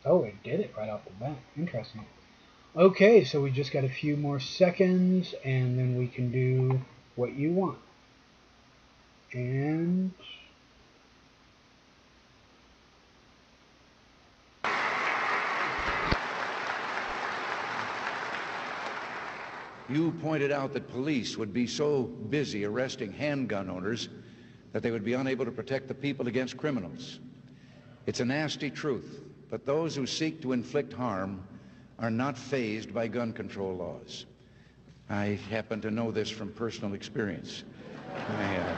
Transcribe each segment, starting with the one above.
Oh, it did it right off the bat. Interesting. Okay, so we just got a few more seconds, and then we can do what you want. And You pointed out that police would be so busy arresting handgun owners that they would be unable to protect the people against criminals. It's a nasty truth, but those who seek to inflict harm are not fazed by gun control laws. I happen to know this from personal experience. I, uh,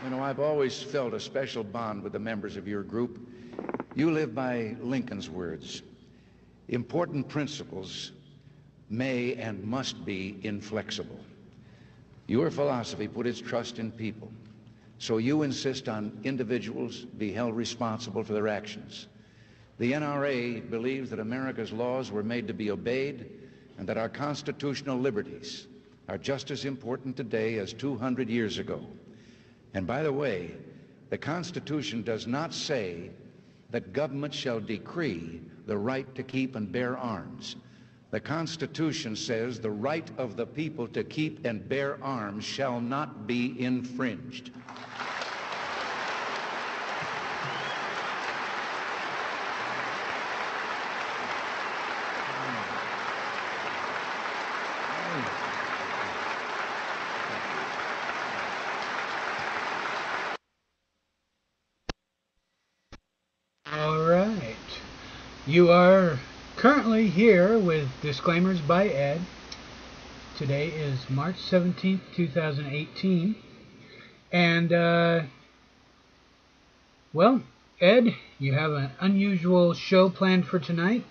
You know, I've always felt a special bond with the members of your group. You live by Lincoln's words. Important principles may and must be inflexible. Your philosophy put its trust in people. So you insist on individuals be held responsible for their actions. The NRA believes that America's laws were made to be obeyed and that our constitutional liberties are just as important today as 200 years ago. And by the way, the Constitution does not say that government shall decree the right to keep and bear arms. The Constitution says the right of the people to keep and bear arms shall not be infringed. all right, you are currently here with Disclaimers by Ed. Today is March 17th, 2018. And, well, Ed, you have an unusual show planned for tonight.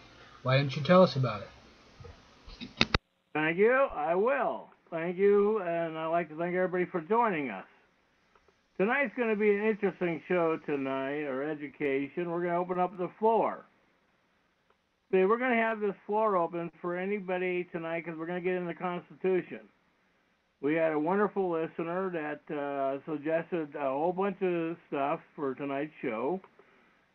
Why don't you tell us about it? Thank you. I will. Thank you, and I'd like to thank everybody for joining us. Tonight's going to be an interesting show tonight, or education. We're going to open up the floor. See, we're going to have this floor open for anybody tonight because we're going to get into the Constitution. We had a wonderful listener that suggested a whole bunch of stuff for tonight's show.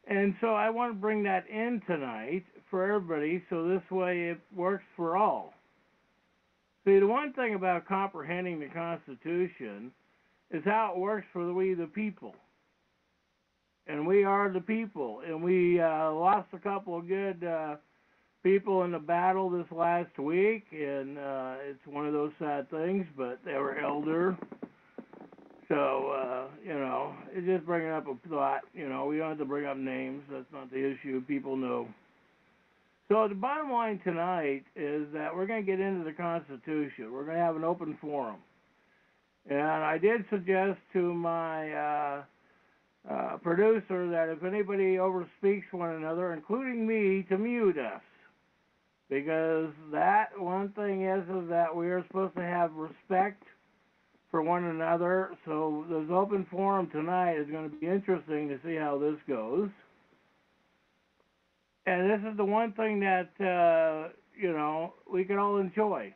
And so I want to bring that in tonight for everybody so this way it works for all. See, the one thing about comprehending the Constitution is how it works for we the people. And we are the people. And we lost a couple of good people in the battle this last week. And it's one of those sad things, but they were elder. So, it's just bringing up a thought. We don't have to bring up names. That's not the issue. People know. So the bottom line tonight is that we're going to get into the Constitution. We're going to have an open forum. And I did suggest to my producer that if anybody overspeaks one another, including me, to mute us. Because that one thing is that we are supposed to have respect for one another. So this open forum tonight is going to be interesting to see how this goes. And this is the one thing that, we can all enjoy.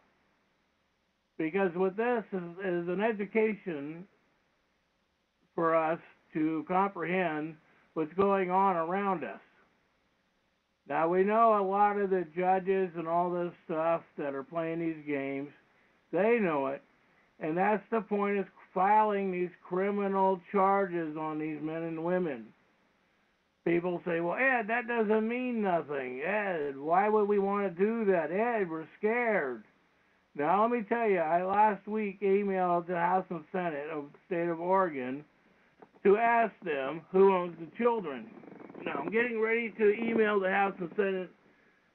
Because with this is an education for us to comprehend what's going on around us. Now, we know a lot of the judges and all this stuff that are playing these games, they know it. And that's the point, is filing these criminal charges on these men and women. People say, well, Ed, that doesn't mean nothing. Ed, why would we want to do that? Ed, we're scared. Now, let me tell you, I last week emailed the House and Senate of the state of Oregon to ask them who owns the children. Now, I'm getting ready to email the House and Senate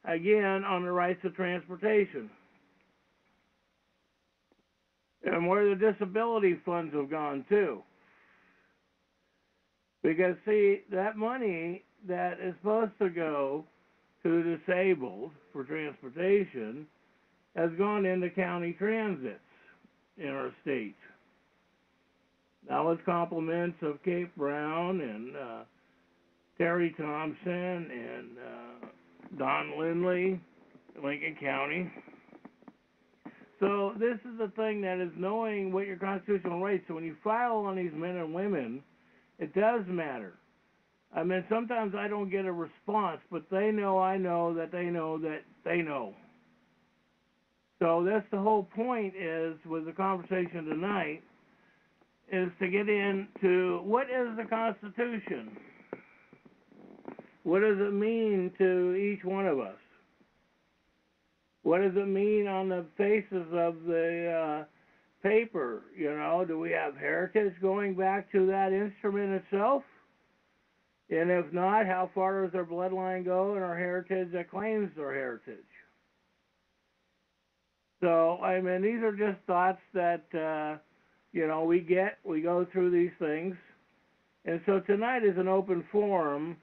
again on the rights of transportation. And where the disability funds have gone, too. Because, see, that money that is supposed to go to disabled for transportation has gone into county transits in our state. Now, with compliments of Kate Brown and Terry Thompson and Don Lindley, Lincoln County. So this is the thing that is knowing what your constitutional rights. So when you file on these men and women, it does matter. I mean, sometimes I don't get a response, but they know I know that they know that they know. So that's the whole point is with the conversation tonight is to get into what is the Constitution? What does it mean to each one of us? What does it mean on the faces of the paper? You know, do we have heritage going back to that instrument itself? And if not, how far does our bloodline go in our heritage that claims our heritage? So, I mean, these are just thoughts that, you know, we go through these things. And so tonight is an open forum.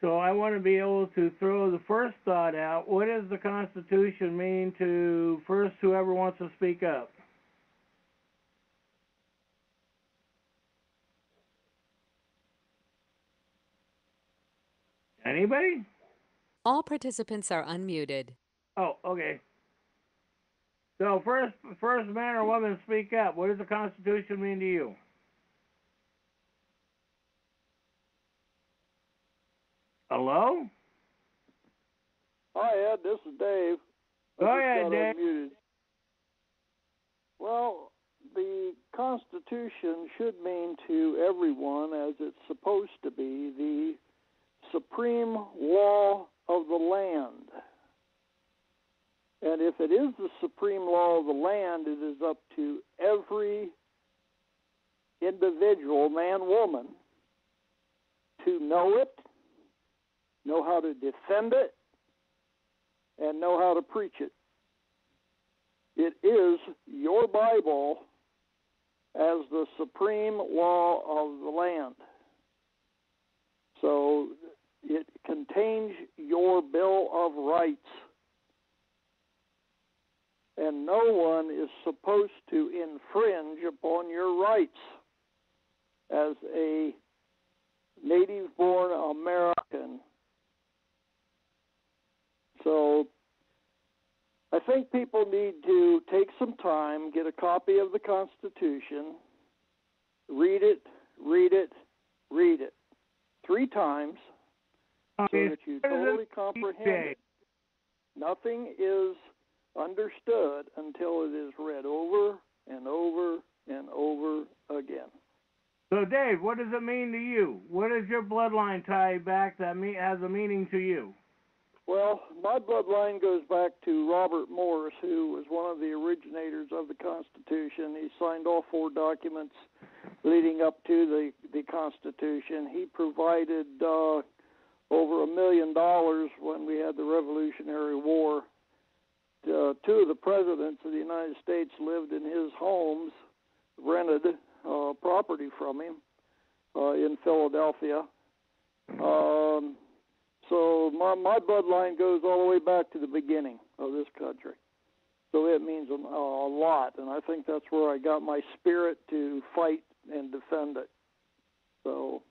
So I want to be able to throw the first thought out. What does the Constitution mean to first whoever wants to speak up? Anybody? All participants are unmuted. Oh, okay. So first man or woman speak up. What does the Constitution mean to you? Hello? Hi, Ed. This is Dave. Go ahead, Dave. Unmuted. Well, the Constitution should mean to everyone, as it's supposed to be, the supreme law of the land. And if it is the supreme law of the land, it is up to every individual, man, woman, to know it, know how to defend it, and know how to preach it. It is your Bible as the supreme law of the land. So it contains your Bill of Rights. And no one is supposed to infringe upon your rights as a native-born American. So I think people need to take some time, get a copy of the Constitution, read it, read it, read it 3 times so that you totally comprehend it. Nothing is understood until it is read over and over and over again. So, Dave, what does it mean to you? What does your bloodline tie back that has a meaning to you? Well, my bloodline goes back to Robert Morris, who was one of the originators of the Constitution. He signed all 4 documents leading up to the Constitution. He provided over $1 million when we had the Revolutionary War. 2 of the presidents of the United States lived in his homes, rented property from him in Philadelphia. So my bloodline goes all the way back to the beginning of this country. So it means a lot, and I think that's where I got my spirit to fight and defend it. So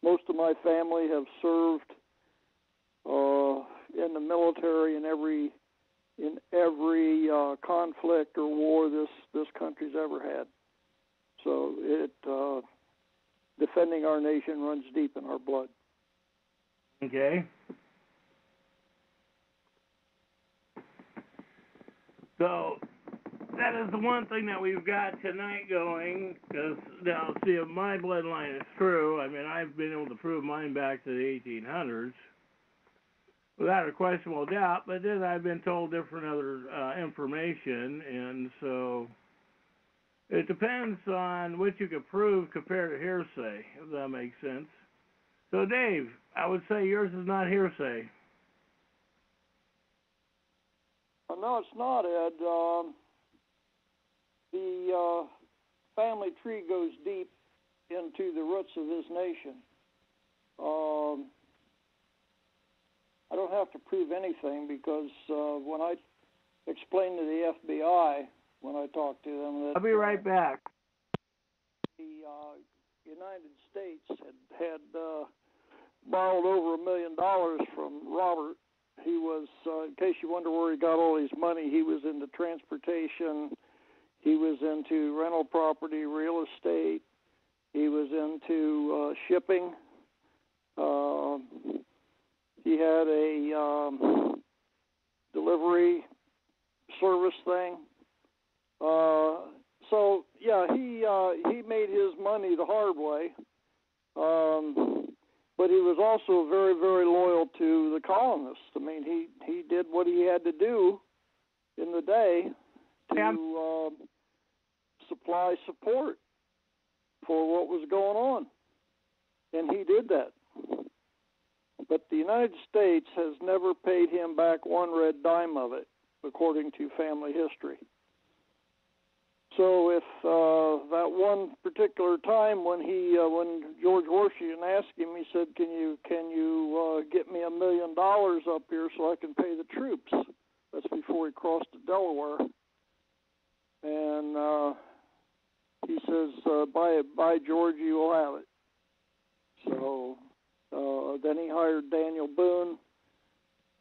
most of my family have served in the military in every conflict or war this country's ever had. So it defending our nation runs deep in our blood. Okay. So that is the one thing that we've got tonight going, because now, see, if my bloodline is true, I mean, I've been able to prove mine back to the 1800s without a questionable doubt, but then I've been told different other information, and so it depends on what you can prove compared to hearsay, if that makes sense. So, Dave, I would say yours is not hearsay. No, it's not, Ed. The family tree goes deep into the roots of this nation. I don't have to prove anything because when I explained to the FBI, when I talked to them, that I'll be right back. The United States had borrowed over $1 million from Robert He was, in case you wonder where he got all his money, he was into transportation. He was into rental property, real estate. He was into shipping. He had a delivery service thing. So yeah, he made his money the hard way. But he was also very, very loyal to the colonists. I mean, he did what he had to do in the day to supply support for what was going on. And he did that. But the United States has never paid him back one red dime of it, according to family history. So if that one particular time when when George Washington asked him, he said, "Can you get me $1 million up here so I can pay the troops?" That's before he crossed the Delaware, and he says, "By George, you will have it." So then he hired Daniel Boone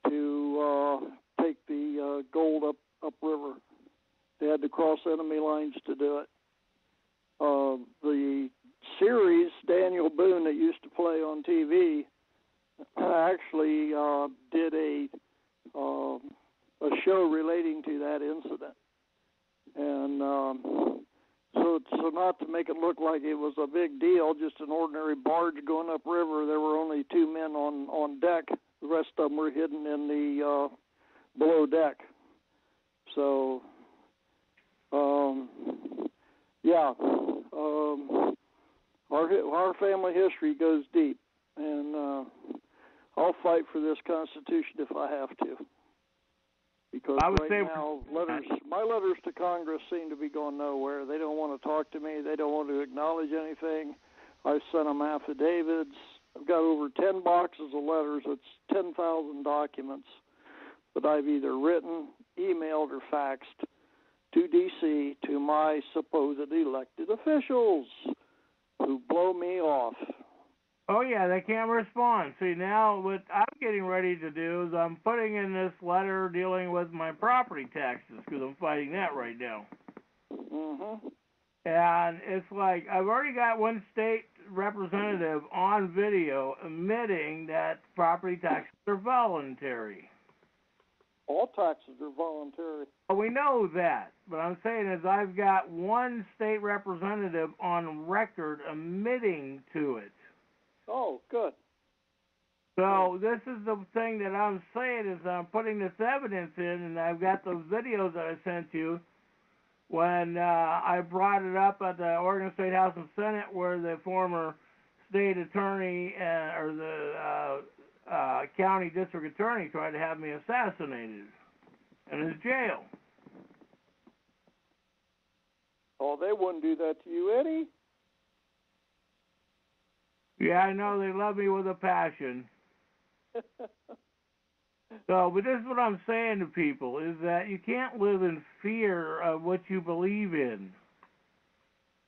to take the gold upriver. They had to cross enemy lines to do it. The series Daniel Boone that used to play on TV actually did a show relating to that incident, and so not to make it look like it was a big deal, just an ordinary barge going upriver. There were only 2 men on deck. The rest of them were hidden in the below deck. So. Our family history goes deep, and I'll fight for this Constitution if I have to. Because now, my letters to Congress seem to be going nowhere. They don't want to talk to me. They don't want to acknowledge anything. I've sent them affidavits. I've got over 10 boxes of letters. It's 10,000 documents that I've either written, emailed, or faxed to D.C. to my supposed elected officials who blow me off. Oh, yeah, they can't respond. See, now what I'm getting ready to do is I'm putting in this letter dealing with my property taxes because I'm fighting that right now. Mm-hmm. And it's like I've already got one state representative on video admitting that property taxes are voluntary. All taxes are voluntary. Well, we know that, but I'm saying is I've got one state representative on record admitting to it. Oh, good. So this is the thing that I'm saying is I'm putting this evidence in, and I've got those videos that I sent you when I brought it up at the Oregon State House and Senate where the former state attorney or the county district attorney tried to have me assassinated and is jail. Oh, they wouldn't do that to you, Eddie. Yeah, I know. They love me with a passion. So, but this is what I'm saying to people, is that you can't live in fear of what you believe in.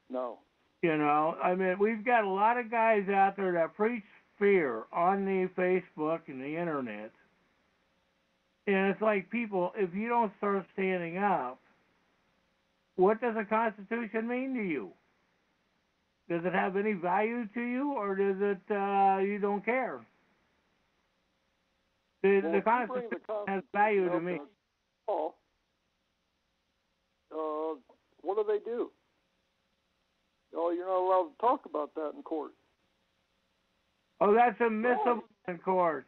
No. You know, I mean, we've got a lot of guys out there that preach fear on the Facebook and the internet. And it's like, people, if you don't start standing up, what does the Constitution mean to you? Does it have any value to you, or does it, you don't care? The Constitution has value to me. Oh, what do they do? Oh, you're not allowed to talk about that in court. Oh, that's admissible in court.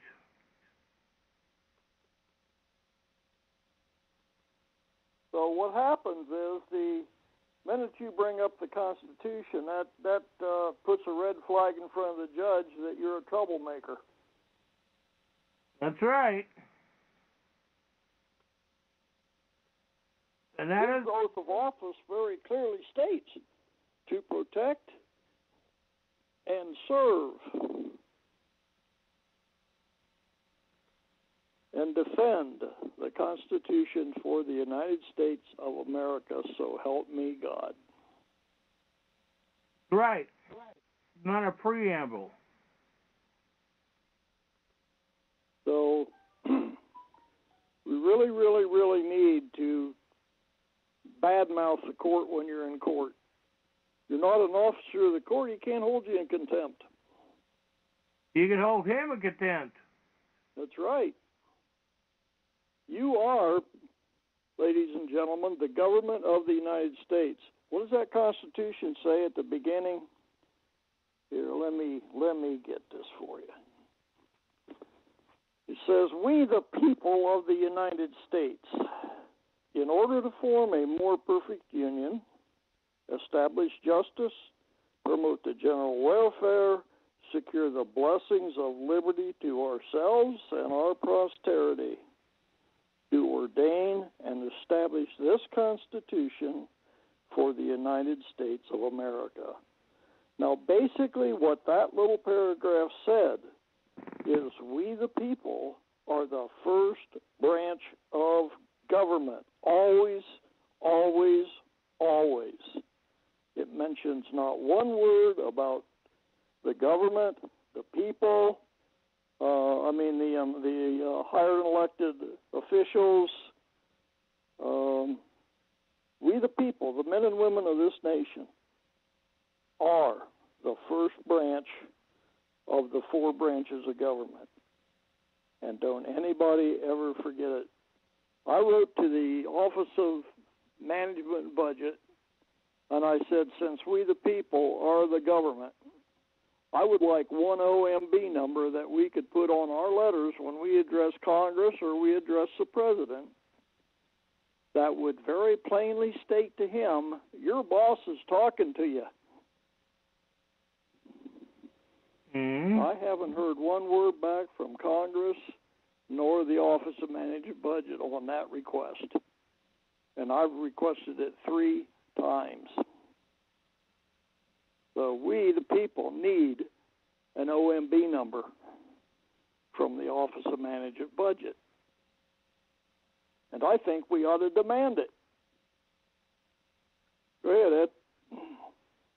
So what happens is the minute you bring up the Constitution, that puts a red flag in front of the judge that you're a troublemaker. That's right. And that is, oath of office very clearly states to protect and serve and defend the Constitution for the United States of America, so help me God. Right. Not a preamble. So We really, really, really need to badmouth the court when you're in court. You're not an officer of the court, he can't hold you in contempt. You can hold him in contempt. That's right. You are, ladies and gentlemen, the government of the United States. What does that Constitution say at the beginning? Here, let me get this for you. It says, "We, the people of the United States, in order to form a more perfect union, establish justice, promote the general welfare, secure the blessings of liberty to ourselves and our posterity, do ordain and establish this Constitution for the United States of America." Now, basically what that little paragraph said is we, the people, are the first branch of government. Always, always, always. It mentions not one word about the government, the people, the hired and elected officials. We, the people, the men and women of this nation, are the first branch of the 4 branches of government. And don't anybody ever forget it. I wrote to the Office of Management and Budget, and I said, since we the people are the government, I would like one OMB number that we could put on our letters when we address Congress or we address the President that would very plainly state to him, your boss is talking to you. Mm-hmm. I haven't heard one word back from Congress nor the Office of Management Budget on that request. And I've requested it 3 times. So we, the people, need an OMB number from the Office of Management Budget. And I think we ought to demand it. Go ahead, Ed.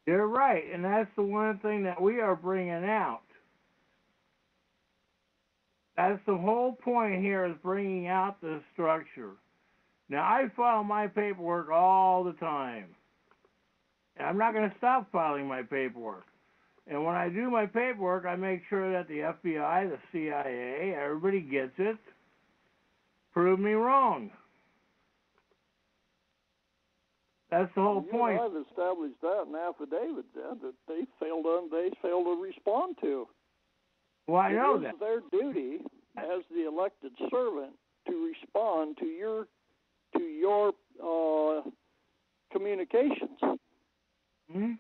You're right, and that's the one thing that we are bringing out. That's the whole point here, is bringing out the structure. Now, I file my paperwork all the time. And I'm not going to stop filing my paperwork. And when I do my paperwork, I make sure that the FBI, the CIA, everybody gets it. Prove me wrong. That's the whole point. I've established that in affidavits that they failed to respond to. Well, I know that. It is their duty as the elected servant to respond to your communications. Mm-hmm.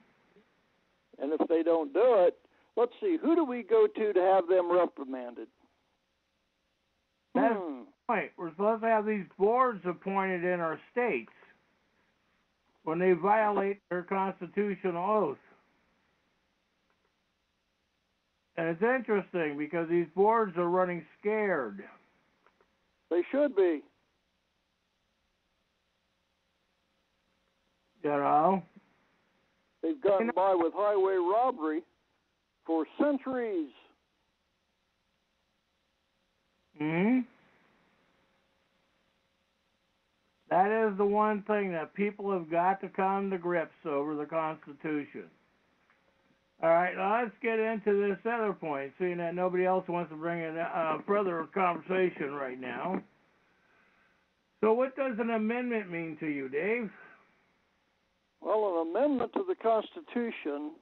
And if they don't do it, let's see, who do we go to have them reprimanded? That's the point. We're supposed to have these boards appointed in our states when they violate their constitutional oath. And it's interesting because these boards are running scared. They should be. You know? They've gotten by with highway robbery for centuries. Hmm. That is the one thing that people have got to come to grips over, the Constitution. All right, now let's get into this other point, seeing that nobody else wants to bring in a further conversation right now. So what does an amendment mean to you, Dave? Well, an amendment to the Constitution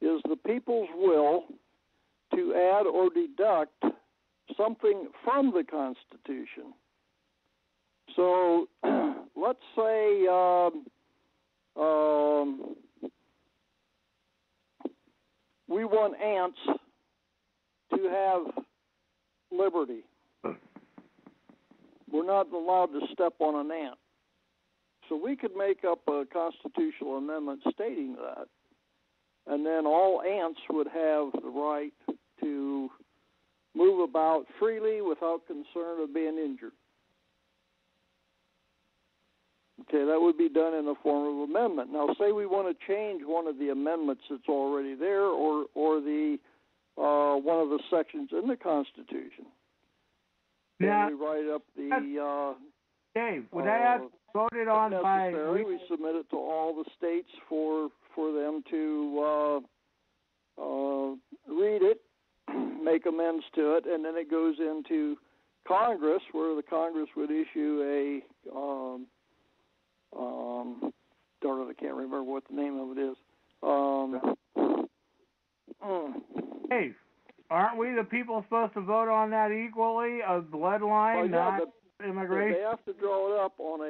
is the people's will to add or deduct something from the Constitution. So let's say we want ants to have liberty. We're not allowed to step on an ant. So we could make up a constitutional amendment stating that, and then all ants would have the right to move about freely without concern of being injured. Okay, that would be done in the form of amendment. Now, say we want to change one of the amendments that's already there, or the one of the sections in the Constitution. Now, and we write up the Dave, would that have voted on if by? necessary, we submit it to all the states for them to read it, make amends to it, and then it goes into Congress, where the Congress would issue a darn it, I can't remember what the name of it is. Dave, aren't we the people supposed to vote on that equally? A bloodline, not immigration. They have to draw it up on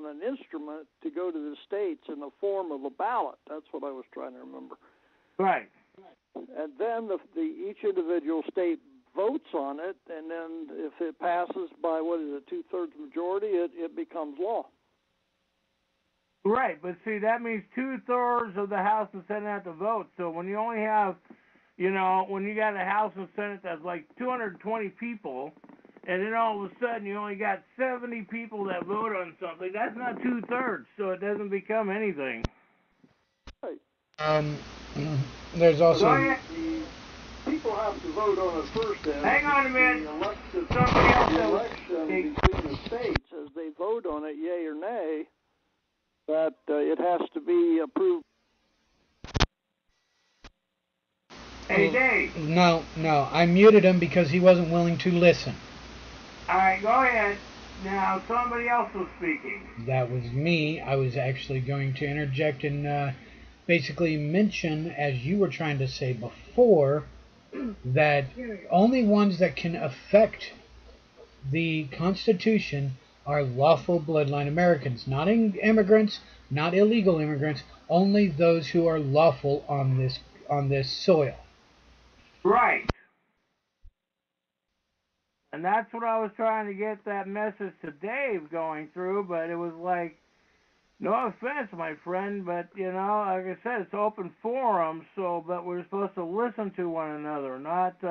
an instrument to go to the states in the form of a ballot. That's what I was trying to remember. Right. And then each individual state votes on it, and then if it passes by, 2/3 majority, it becomes law. Right, but see, that means 2/3 of the House and Senate have to vote. So when you only have, when you got a House and Senate that's like 220 people, and then all of a sudden you only got 70 people that vote on something, that's not 2/3, so it doesn't become anything. Right. There's also... People have to vote on it first. Hang on a minute. The election between the states, as they vote on it, yay or nay, that it has to be approved. Hey, Dave. No, I muted him because he wasn't willing to listen. All right, go ahead. Now, somebody else was speaking. That was me. I was actually going to interject and basically mention, as you were trying to say before, that only ones that can affect the Constitution are lawful bloodline Americans, not immigrants, not illegal immigrants, only those who are lawful on this soil. Right. And that's what I was trying to get that message to Dave going through, but it was like, no offense, my friend, but, like I said, it's open forum, but we're supposed to listen to one another, not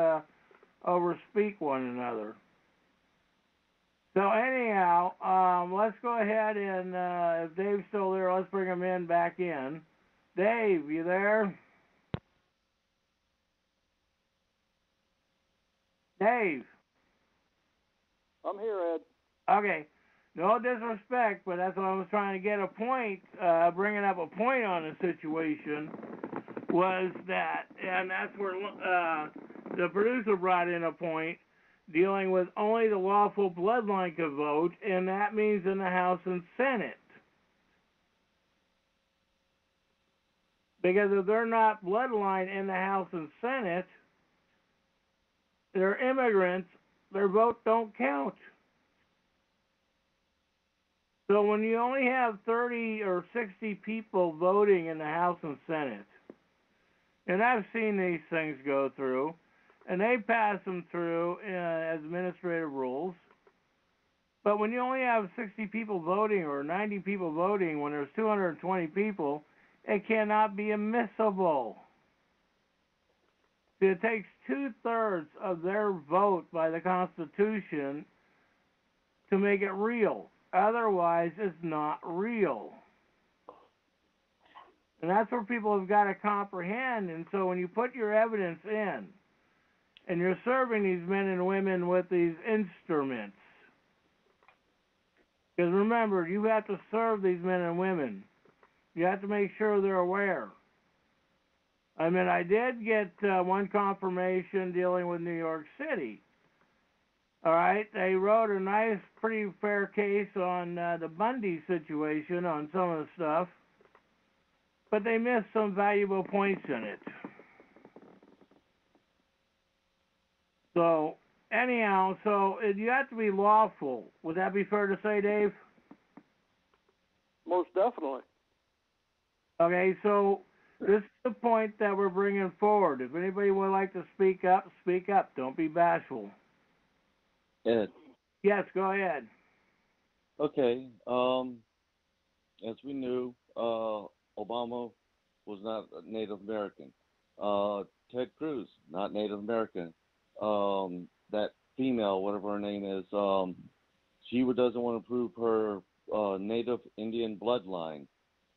overspeak one another. So anyhow, let's go ahead and, if Dave's still there, let's bring him back in. Dave, you there? Dave. I'm here, Ed. Okay. No disrespect, but that's what I was trying to get a point, bringing up a point on the situation, was that, and that's where the producer brought in a point, dealing with only the lawful bloodline could vote, and that means in the House and Senate. Because if they're not bloodline in the House and Senate, they're immigrants, their vote don't count. So when you only have 30 or 60 people voting in the House and Senate, and I've seen these things go through, and they pass them through as administrative rules, but when you only have 60 people voting or 90 people voting when there's 220 people, it cannot be admissible. It takes 2/3 of their vote by the Constitution to make it real. Otherwise, it's not real. And that's where people have got to comprehend. And so when you put your evidence in, and you're serving these men and women with these instruments, because remember, you have to serve these men and women. You have to make sure they're aware. I mean, I did get one confirmation dealing with New York City. All right, they wrote a nice, pretty fair case on the Bundy situation on some of the stuff, but they missed some valuable points in it. So, anyhow, you have to be lawful. Would that be fair to say, Dave? Most definitely. Okay, so this is the point that we're bringing forward. If anybody would like to speak up, speak up. Don't be bashful. Ed. Yes, go ahead. Okay. As we knew, Obama was not Native American. Ted Cruz, not Native American. That female, whatever her name is, she doesn't want to prove her Native Indian bloodline.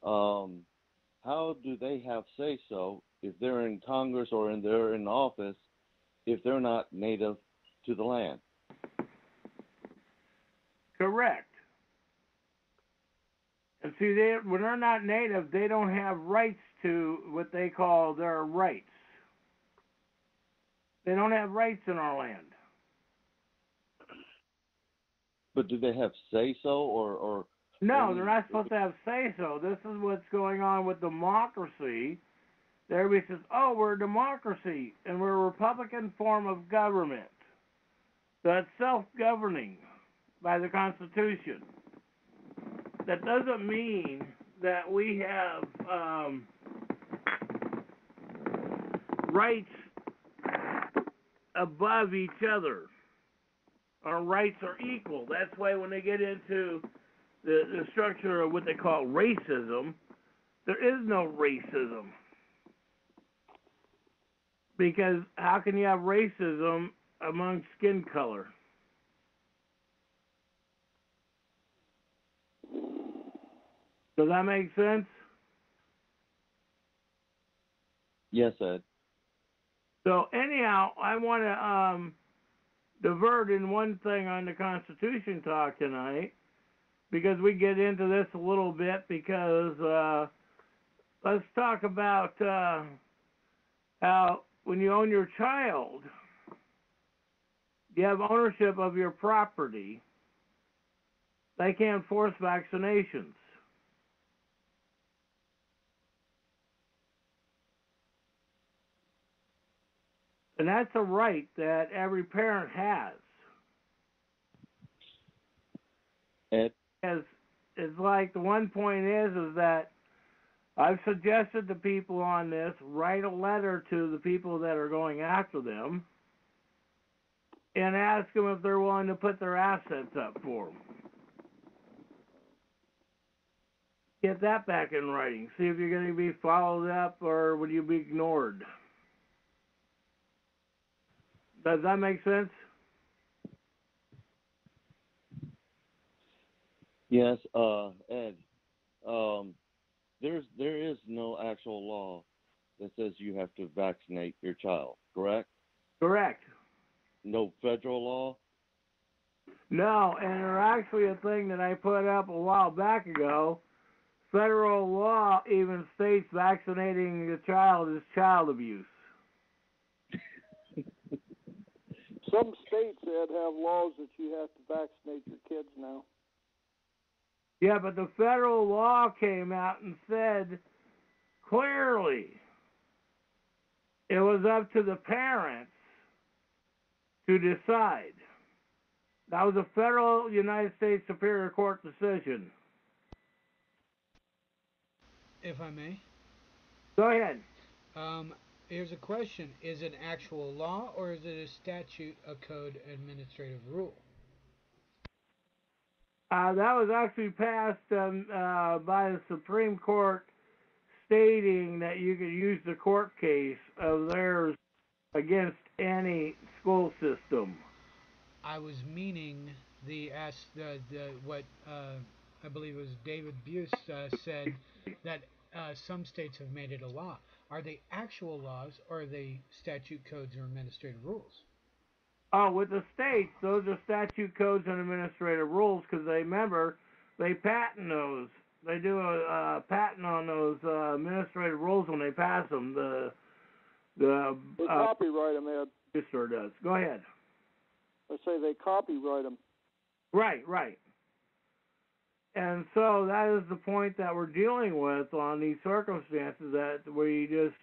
How do they have say-so if they're in Congress or they're in office if they're not native to the land? Correct. And see, when they're not native, they don't have rights to what they call their rights. They don't have rights in our land. But do they have say so or No, they're not supposed to have say so. This is what's going on with democracy. Everybody says, oh, we're a democracy and we're a Republican form of government. So it's self-governing by the Constitution. That doesn't mean that we have rights above each other. Our rights are equal. That's why when they get into the structure of what they call racism, there is no racism. Because how can you have racism among skin color? Does that make sense? Yes, Ed. So anyhow, I want to divert in one thing on the Constitution talk tonight, because we get into this a little bit, because let's talk about how when you own your child, you have ownership of your property. They can't force vaccinations. And that's a right that every parent has. Ed? It's like the one point is that I've suggested to people on this, write a letter to the people that are going after them and ask them if they're willing to put their assets up for them. Get that back in writing. See if you're going to be followed up or will you be ignored. Does that make sense? Yes, Ed. There is no actual law that says you have to vaccinate your child, correct? Correct. No federal law? No, and there's actually a thing that I put up a while back ago. Federal law even states vaccinating the child is child abuse. Some states, Ed, have laws that you have to vaccinate your kids now. Yeah, but the federal law came out and said clearly it was up to the parents to decide. That was a federal United States Superior Court decision. If I may. Go ahead. Here's a question. Is it actual law or is it a statute, a code, administrative rule? That was actually passed by the Supreme Court stating that you could use the court case of theirs against any school system. I was meaning what I believe it was David Buse said that some states have made it a law. Are they actual laws or are they statute, codes, or administrative rules? Oh, with the states, those are statute, codes, and administrative rules because they patent those. They do a patent on those administrative rules when they pass them. They copyright them, Ed. Register does. Go ahead. I say they copyright them. Right. And so that is the point that we're dealing with on these circumstances, that we just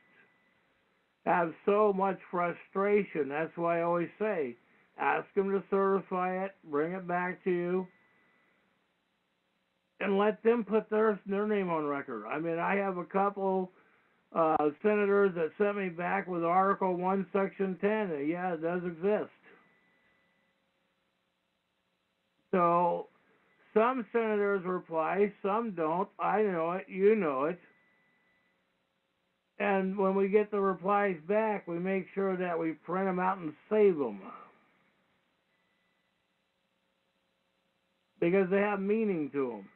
have so much frustration. That's why I always say, ask them to certify it, bring it back to you, and let them put their name on record. I mean, I have a couple senators that sent me back with Article 1, Section 10. Yeah, it does exist. So some senators reply, some don't. I know it, you know it. And when we get the replies back, we make sure that we print them out and save them. Because they have meaning to them.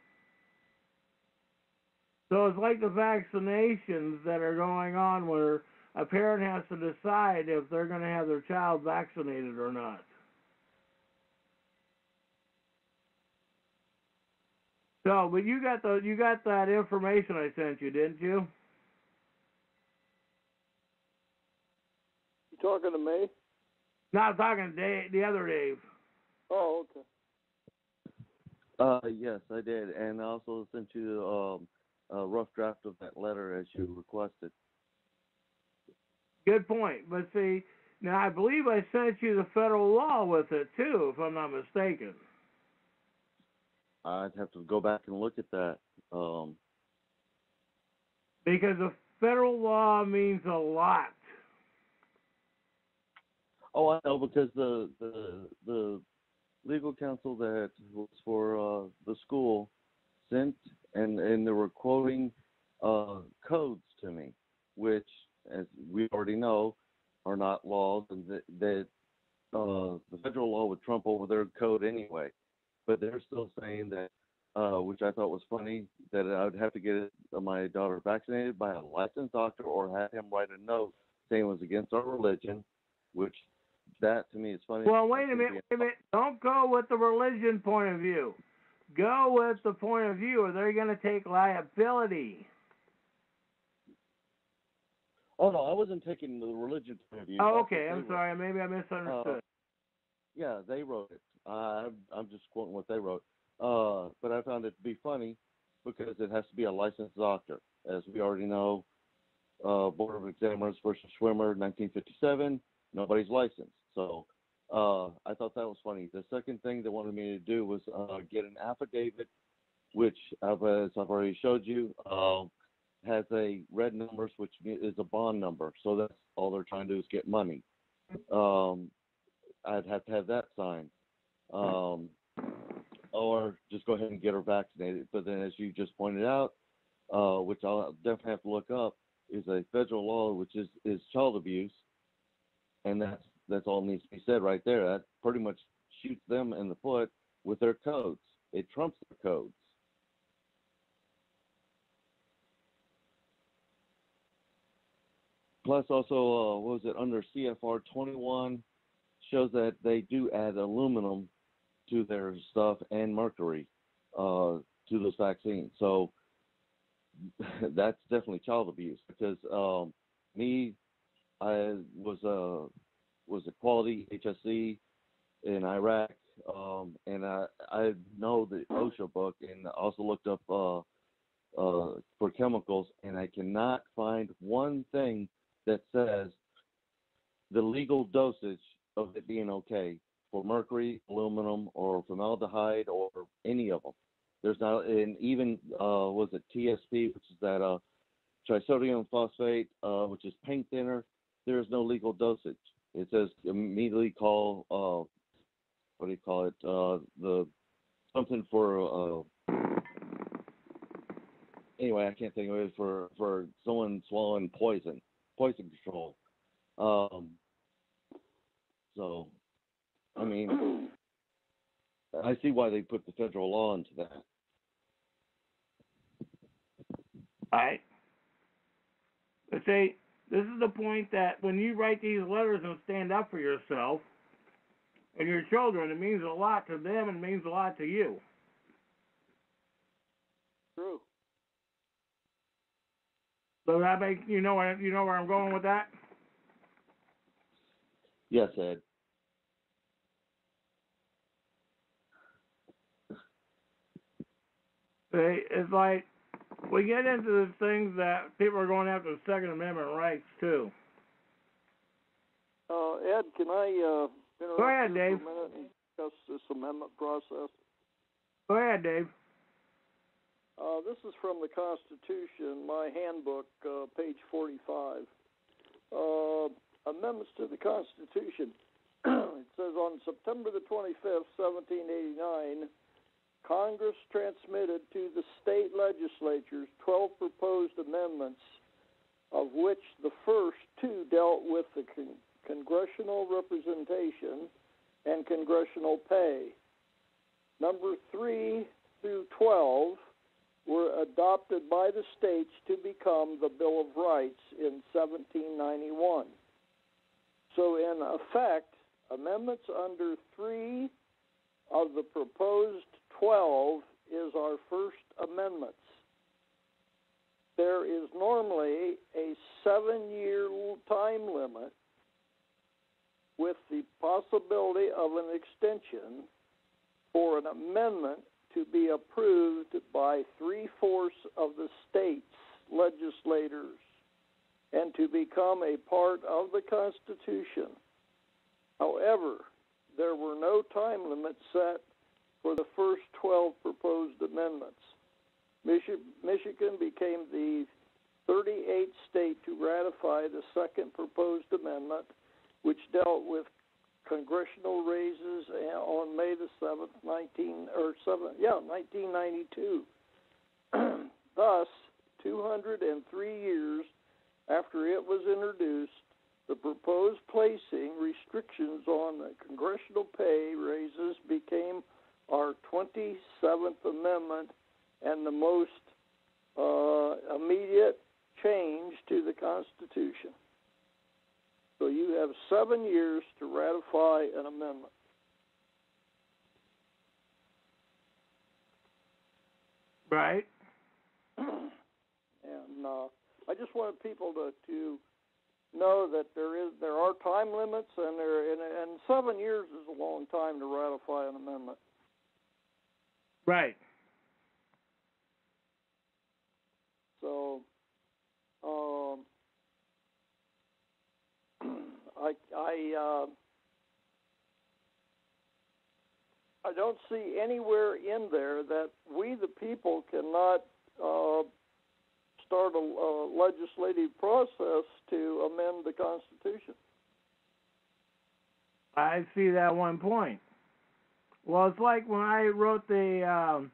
So it's like the vaccinations that are going on where a parent has to decide if they're going to have their child vaccinated or not. So, but you got that information I sent you, didn't you? You talking to me? No, I'm talking to Dave, the other Dave. Oh, okay. Yes, I did, and I also sent you a rough draft of that letter as you requested. Good point. But see, now I believe I sent you the federal law with it too, if I'm not mistaken. I'd have to go back and look at that. Because the federal law means a lot. Oh, I know, because the legal counsel that was for the school sent, and they were quoting codes to me, which, as we already know, are not laws, and that the federal law would trump over their code anyway. But they're still saying that, which I thought was funny, that I would have to get my daughter vaccinated by a licensed doctor or have him write a note saying it was against our religion, which that to me is funny. Well, wait a minute. Don't go with the religion point of view. Go with the point of view, or they're going to take liability. Oh, no, I wasn't taking the religion point of view. Oh, okay. I'm sorry. Maybe I misunderstood. Yeah, they wrote it. I'm just quoting what they wrote. But I found it to be funny because it has to be a licensed doctor. As we already know, Board of Examiners versus Schwimmer, 1957, nobody's licensed. So I thought that was funny. The second thing they wanted me to do was get an affidavit, which, as I've already showed you, has a red numbers, which is a bond number. So that's all they're trying to do is get money. I'd have to have that signed. Or just go ahead and get her vaccinated. But then, as you just pointed out, which I'll definitely have to look up, is a federal law which is child abuse, and that's all needs to be said right there. That pretty much shoots them in the foot with their codes. It trumps their codes. Plus, also, what was it, under CFR 21, shows that they do add aluminum to their stuff and mercury to those vaccines. So that's definitely child abuse, because I was a quality HSC in Iraq, and I know the OSHA book, and also looked up for chemicals, and I cannot find one thing that says the legal dosage of it being okay for mercury, aluminum, or formaldehyde, or any of them. There's not, and even was it TSP, which is that trisodium phosphate, which is paint thinner. There is no legal dosage. It says immediately call what do you call it? The something for anyway, I can't think of it, for someone swallowing poison control. So, I mean, I see why they put the federal law into that. All right. But see, this is the point that when you write these letters and stand up for yourself and your children, it means a lot to them and means a lot to you. True. So that makes you know where I'm going with that? Yes, Ed. See, it's like we get into the things that people are going after the Second Amendment rights too. Ed, can I interrupt Go ahead, you Dave. for a minute and discuss this amendment process? Go ahead, Dave. This is from the Constitution, my handbook, page 45. Amendments to the Constitution. It says, on September the 25th, 1789, Congress transmitted to the state legislatures 12 proposed amendments, of which the first two dealt with the congressional representation and congressional pay. Number 3 through 12 were adopted by the states to become the Bill of Rights in 1791. So in effect, amendments under 3 of the proposed 12 is our First Amendments. There is normally a 7-year time limit with the possibility of an extension for an amendment to be approved by 3/4 of the state's legislators and to become a part of the Constitution. However, there were no time limits set for the first 12 proposed amendments. Michigan became the 38th state to ratify the second proposed amendment, which dealt with congressional races on May the 7th, 1992. Thus, 203 years after it was introduced, the proposed placing restrictions on the congressional pay raises became our 27th Amendment and the most immediate change to the Constitution. So you have 7 years to ratify an amendment. Right. And I just wanted people to know that there are time limits, and 7 years is a long time to ratify an amendment. Right. So, I don't see anywhere in there that we, the people, cannot start a legislative process to amend the Constitution. I see that one point. Well, it's like when I wrote the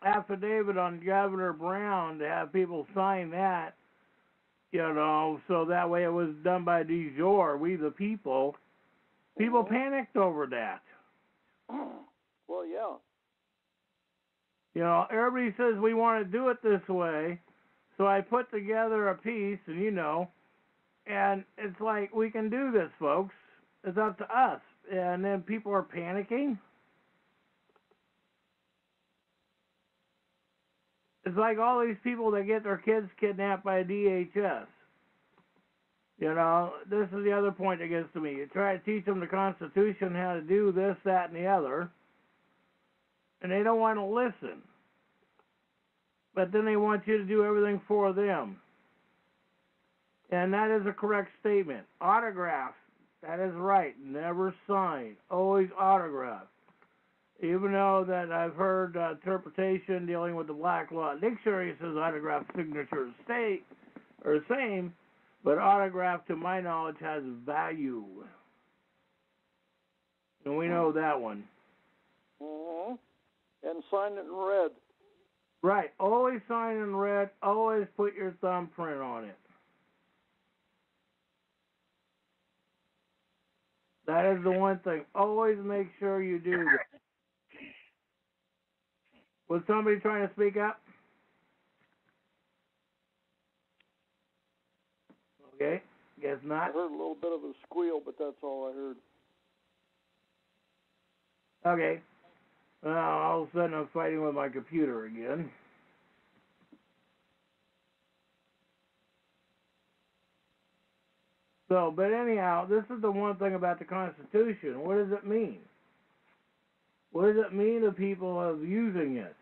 affidavit on Governor Brown to have people sign that, so that way it was done by de jure, we the people. People panicked over that. Well, yeah. Everybody says we want to do it this way, so I put together a piece, and it's like, we can do this, folks. It's up to us. And then people are panicking. It's like all these people that get their kids kidnapped by DHS. This is the other point that gets to me. You try to teach them the Constitution, how to do this, that, and the other, and they don't want to listen. But then they want you to do everything for them. And that is a correct statement. Autograph, that is right. Never sign. Always autograph. Even though that I've heard interpretation dealing with the Black Law Dictionary says autograph signatures stay or same, but autograph, to my knowledge, has value. And we know that one. Mm-hmm. And sign it in red. Right. Always sign in red. Always put your thumbprint on it. That is the one thing. Always make sure you do that. Was somebody trying to speak up? Okay. Guess not. I heard a little bit of a squeal, but that's all I heard. Okay. All of a sudden I'm fighting with my computer again. So, but anyhow, this is the one thing about the Constitution. What does it mean? What does it mean to people of using it?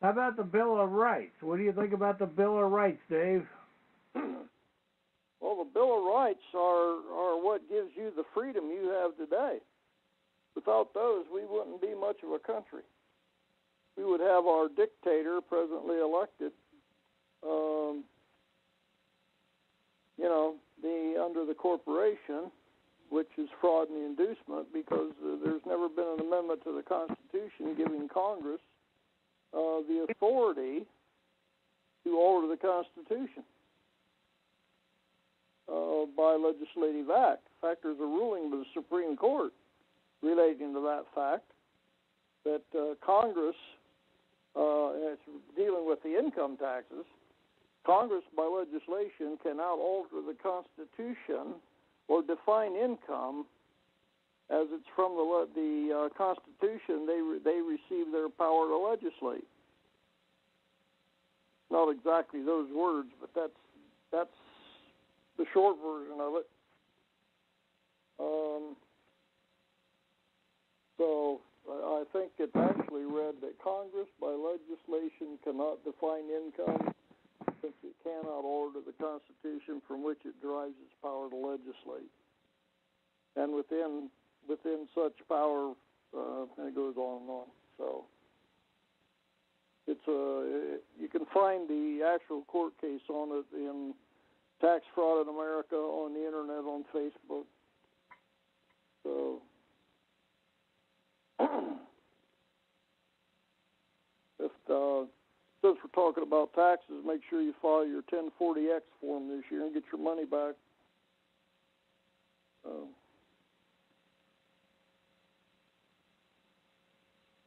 How about the Bill of Rights? What do you think about the Bill of Rights, Dave? Well, the Bill of Rights are what gives you the freedom you have today. Without those, we wouldn't be much of a country. We would have our dictator presently elected, under the corporation, which is fraud and inducement, because there's never been an amendment to the Constitution giving Congress the authority to alter the Constitution by legislative act. In fact, there's a ruling by the Supreme Court relating to that fact, that Congress, it's dealing with the income taxes, Congress, by legislation, cannot alter the Constitution or define income as it's from the Constitution, they receive their power to legislate. Not exactly those words, but that's the short version of it. So I think it's actually read that Congress, by legislation, cannot define income, since it cannot alter the Constitution from which it derives its power to legislate. And within such power, and it goes on and on. So you can find the actual court case on it in Tax Fraud in America on the internet, on Facebook. So since we're talking about taxes, make sure you file your 1040X form this year and get your money back.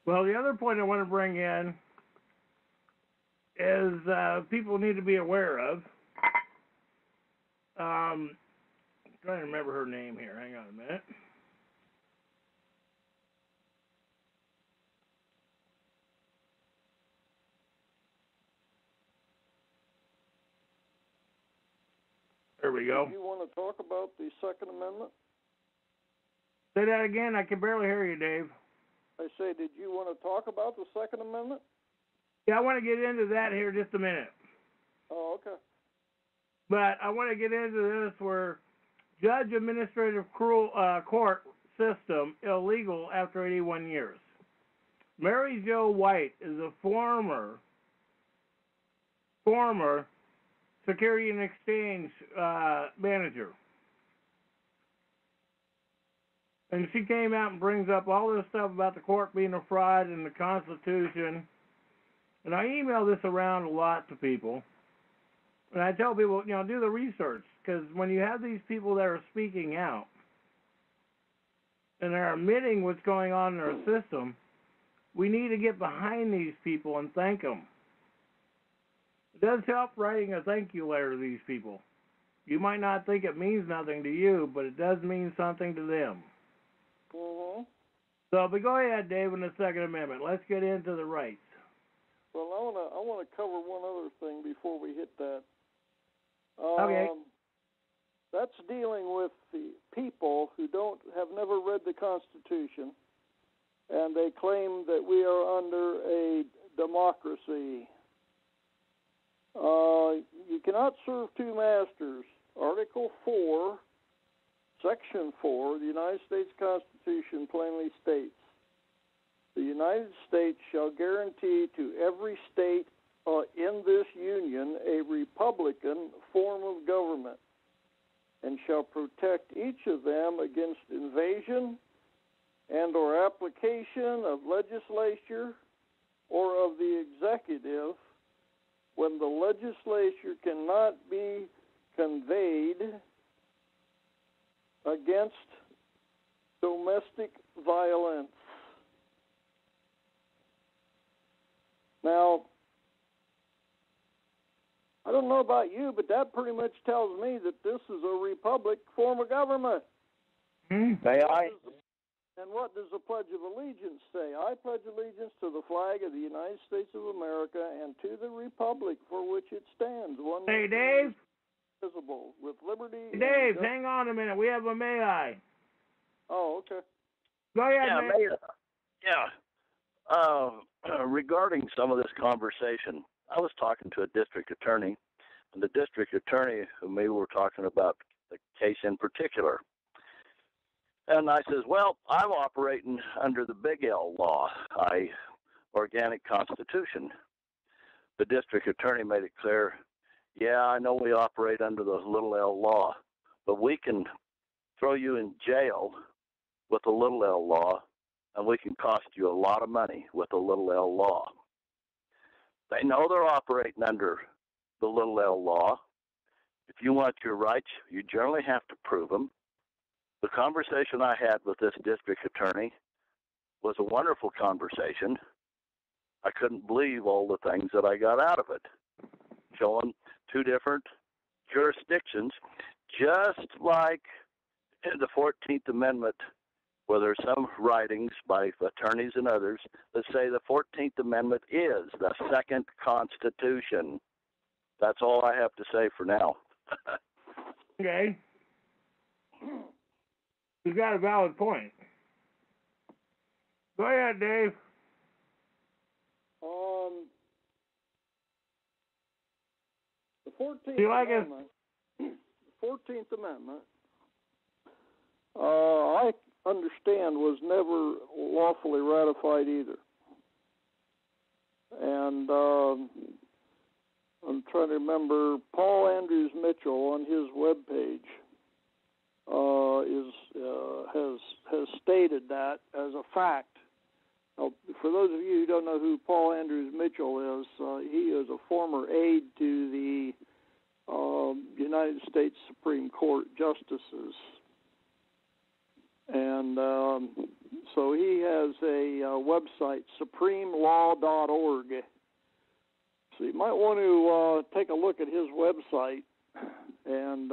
Well, the other point I want to bring in is people need to be aware of. I'm trying to remember her name here. Hang on a minute. There we go. Do you want to talk about the Second Amendment? Say that again. I can barely hear you, Dave. I say, did you want to talk about the Second Amendment? Yeah, I want to get into that here in just a minute. Oh, okay. But I want to get into this where Judge Administrative Court system illegal after 81 years. Mary Jo White is a former Security and Exchange manager. And she came out and brings up all this stuff about the court being a fraud and the Constitution. And I email this around a lot to people. And I tell people, do the research. Because when you have these people that are speaking out and are admitting what's going on in our system, we need to get behind these people and thank them. It does help writing a thank you letter to these people. You might not think it means nothing to you, but it does mean something to them. Mm-hmm. But go ahead, Dave, on the Second Amendment. Let's get into the rights. Well, I want to cover one other thing before we hit that. Okay. That's dealing with the people who have never read the Constitution, and they claim that we are under a democracy. You cannot serve two masters. Article 4, Section 4 of the United States Constitution plainly states, the United States shall guarantee to every state in this union a republican form of government, and shall protect each of them against invasion and or application of legislature or of the executive when the legislature cannot be conveyed against domestic violence. Now, I don't know about you, but that pretty much tells me that this is a republic form of government. May I? And what does the Pledge of Allegiance say? I pledge allegiance to the flag of the United States of America and to the republic for which it stands. One Hey, Dave. Visible with liberty. Hey, Dave, hang on a minute. We have a may I. Oh, okay. Go ahead, Yeah, Mayor. Yeah. Regarding some of this conversation, I was talking to a district attorney, and the district attorney whom we were talking about the case in particular. And I says, well, I'm operating under the Big L law, Organic Constitution. The district attorney made it clear, yeah, I know we operate under the Little L law, but we can throw you in jail with the Little L law, and we can cost you a lot of money with the Little L law. They know they're operating under the Little L law. If you want your rights, you generally have to prove them. The conversation I had with this district attorney was a wonderful conversation. I couldn't believe all the things that I got out of it, showing two different jurisdictions, just like the 14th Amendment where there's some writings by attorneys and others that say the 14th Amendment is the second Constitution. That's all I have to say for now. Okay. You've got a valid point. Go ahead, Dave. The 14th Do you like it? Amendment. 14th Amendment, I understand, was never lawfully ratified either. And I'm trying to remember, Paul Andrews Mitchell on his webpage has stated that as a fact. Now, for those of you who don't know who Paul Andrews Mitchell is, he is a former aide to the United States Supreme Court justices. And so he has a website, supremelaw.org. So you might want to take a look at his website and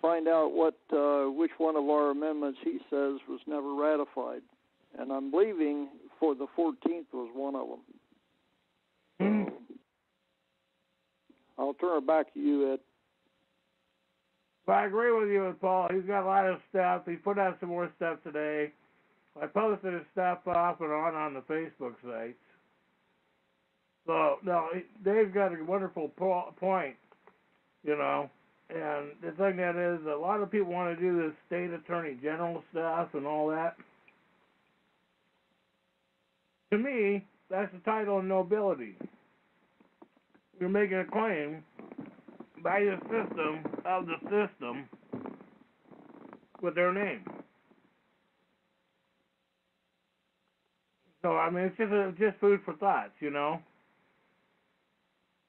find out which one of our amendments he says was never ratified. And I'm believing for the 14th was one of them. So I'll turn it back to you, Ed. Well, I agree with you, Paul. He's got a lot of stuff. He put out some more stuff today. I posted his stuff off and on the Facebook sites. So, no, Dave's got a wonderful point, you know. And the thing that is, a lot of people want to do this state attorney general stuff and all that. To me, that's the title of nobility. You're making a claim by the system of the system with their name. So, I mean, it's just food for thoughts, you know.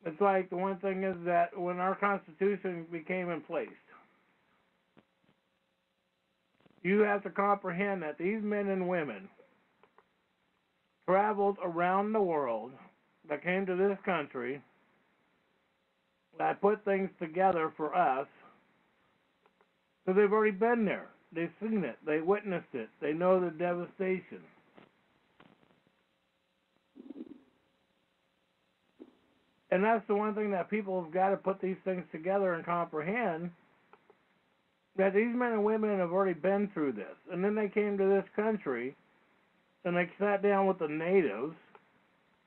It's like the one thing is that when our Constitution became in place, you have to comprehend that these men and women traveled around the world, that came to this country, that put things together for us, so they've already been there. They've seen it. They witnessed it. They know the devastation. And that's the one thing that people have got to put these things together and comprehend, that these men and women have already been through this. And then they came to this country, and they sat down with the natives,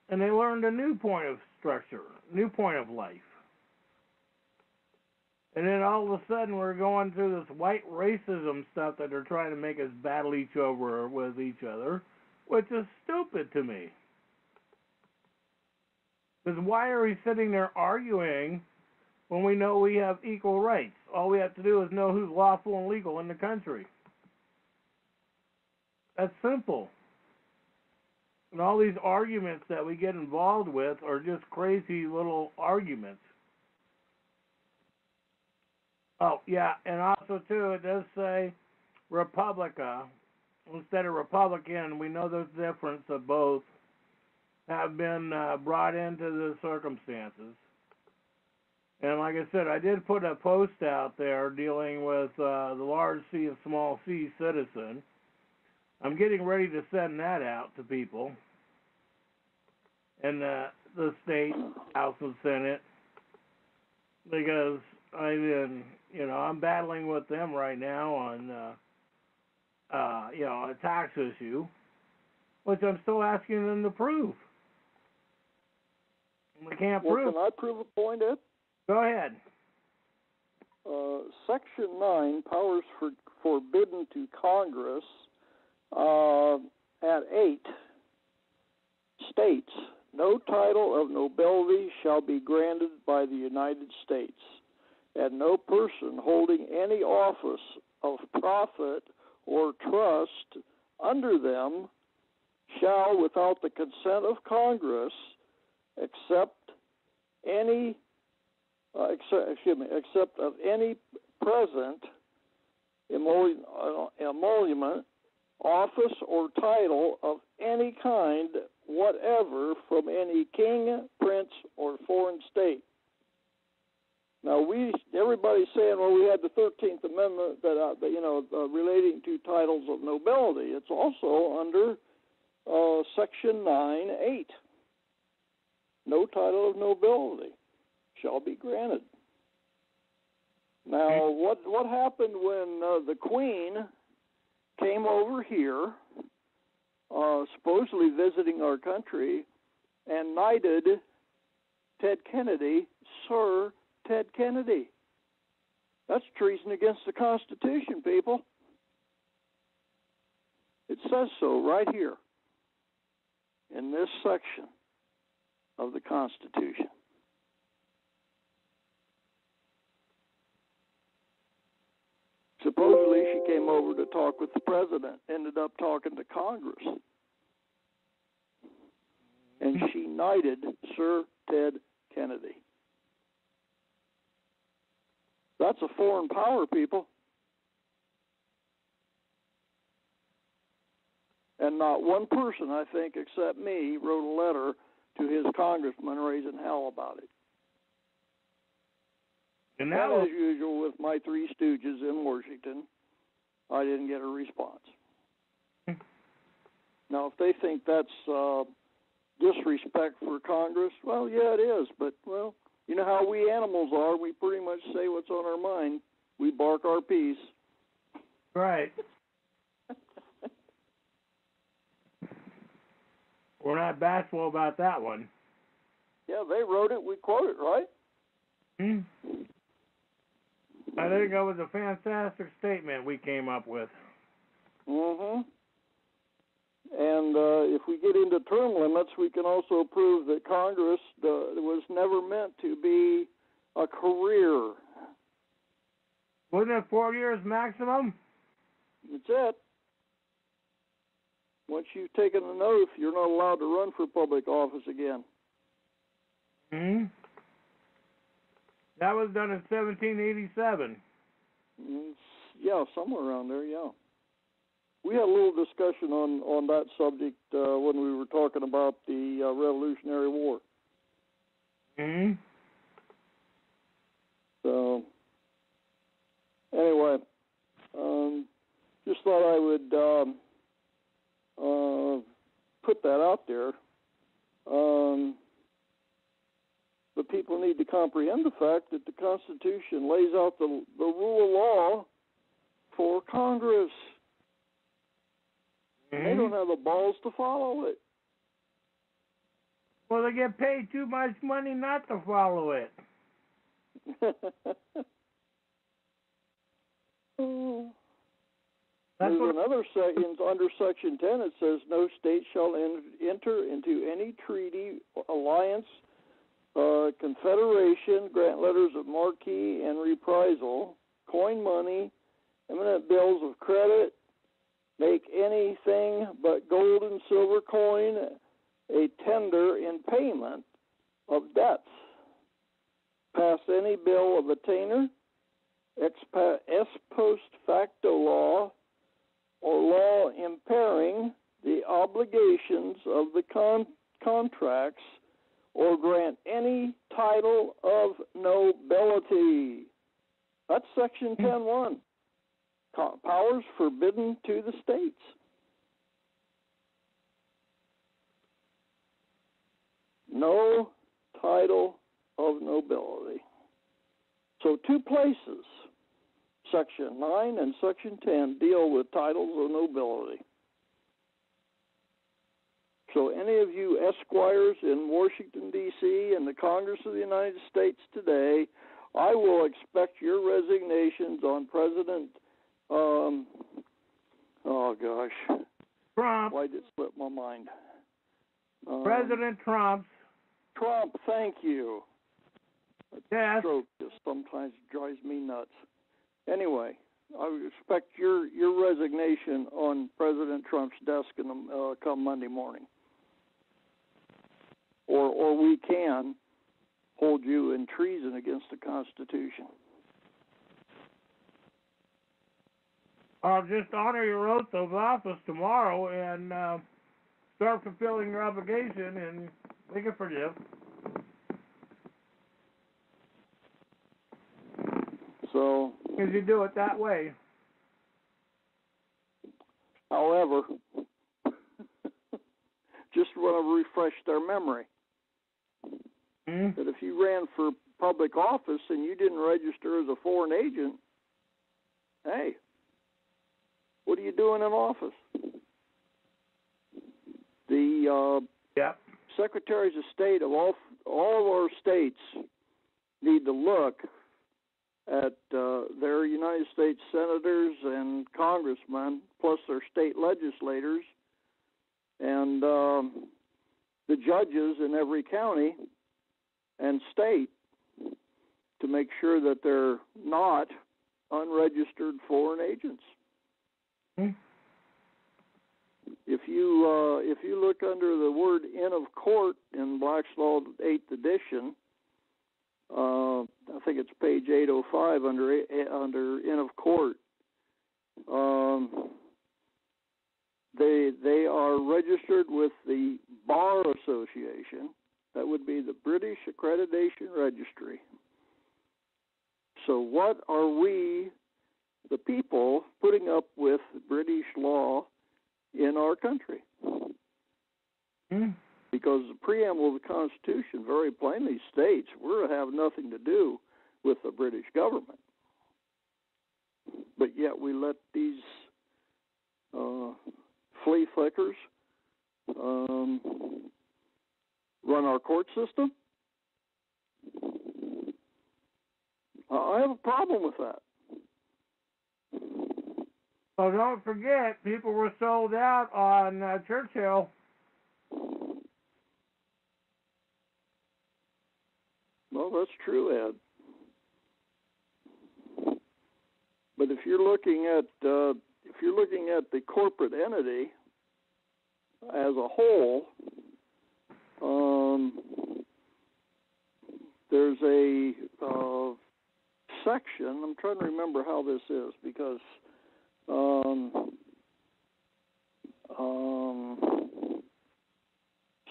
and they learned a new point of structure, new point of life. And then all of a sudden we're going through this white racism stuff that they're trying to make us battle each other with each other, which is stupid to me. Because why are we sitting there arguing when we know we have equal rights? All we have to do is know who's lawful and legal in the country. That's simple. And all these arguments that we get involved with are just crazy little arguments. Oh, yeah, and also, too, it does say Republica instead of Republican. We know there's a difference of both have been brought into the circumstances. And like I said, I did put a post out there dealing with the large C of small c citizen. I'm getting ready to send that out to people in the state, House and Senate, because I'm battling with them right now on a tax issue, which I'm still asking them to prove. They can't prove. Can I prove a point, Ed? Go ahead. Section 9, powers forbidden to Congress, at 8, states, no title of nobility shall be granted by the United States, and no person holding any office of profit or trust under them shall, without the consent of Congress, except of any present emolument, office, or title of any kind whatever from any king, prince, or foreign state. Now everybody's saying, well, we had the 13th Amendment that relating to titles of nobility. It's also under Section 9(8). No title of nobility shall be granted. Now, what happened when the Queen came over here, supposedly visiting our country, and knighted Ted Kennedy, Sir Ted Kennedy? That's treason against the Constitution, people. It says so right here in this section of the Constitution. Supposedly she came over to talk with the president, ended up talking to Congress, and she knighted Sir Ted Kennedy. That's a foreign power, people. And not one person, I think, except me, wrote a letter to his congressman raising hell about it. And as usual with my three stooges in Washington, I didn't get a response. Now, if they think that's disrespect for Congress, well, yeah, it is. But, well, you know how we animals are. We pretty much say what's on our mind. We bark our piece. Right. We're not bashful about that one. Yeah, they wrote it. We quote it, right? I think that was a fantastic statement we came up with. Mm-hmm. And if we get into term limits, we can also prove that Congress was never meant to be a career. Wasn't it 4 years maximum? That's it. Once you've taken an oath, you're not allowed to run for public office again. That was done in 1787. Yeah, somewhere around there, yeah. We had a little discussion on that subject when we were talking about the Revolutionary War. So, anyway, just thought I would put that out there. But people need to comprehend the fact that the Constitution lays out the rule of law for Congress. They don't have the balls to follow it. Well, they get paid too much money not to follow it. There's another section under Section 10. It says, no state shall enter into any treaty, alliance, confederation, grant letters of marque and reprisal, coin money, eminent bills of credit, make anything but gold and silver coin a tender in payment of debts, pass any bill of attainder, ex post facto law, or law impairing the obligations of the contracts, or grant any title of nobility. That's Section 10.1. Powers forbidden to the states. No title of nobility. So two places, Section 9 and Section 10, deal with titles of nobility. So any of you esquires in Washington, D.C. and the Congress of the United States today, I will expect your resignations on President, Trump. Why did it slip my mind? President Trump, thank you. Yes. Stroke just sometimes drives me nuts. Anyway, I would expect your resignation on President Trump's desk come Monday morning. Or we can hold you in treason against the Constitution. I'll just honor your oath of office tomorrow and start fulfilling your obligation, and we can forgive. Because you do it that way. However, just want to refresh their memory that if you ran for public office and you didn't register as a foreign agent, hey, what are you doing in office? The secretaries of state of all of our states need to look at their United States senators and congressmen, plus their state legislators, and the judges in every county and state to make sure that they're not unregistered foreign agents. If you look under the word "in of court" in Black's Law 8th edition, I think it's page 805 under "in of court." They are registered with the Bar Association. That would be the British Accreditation Registry. So what are we, the people, putting up with British law in our country? Because the preamble of the Constitution very plainly states we're to have nothing to do with the British government. But yet we let these flea flickers run our court system. I have a problem with that. Well, don't forget, people were sold out on Churchill. Well, that's true, Ed. But if you're looking at the corporate entity as a whole, there's a section. I'm trying to remember how this is because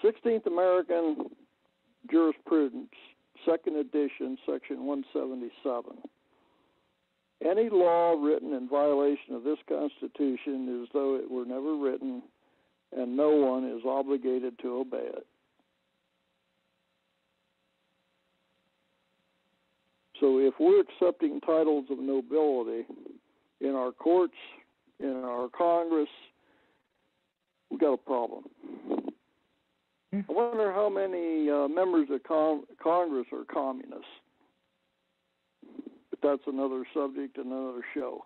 16th American Jurisprudence, 2nd edition, section 177. Any law written in violation of this Constitution is as though it were never written, and no one is obligated to obey it. So if we're accepting titles of nobility in our courts, in our Congress, we've got a problem. I wonder how many members of Congress are communists. But that's another subject, another show.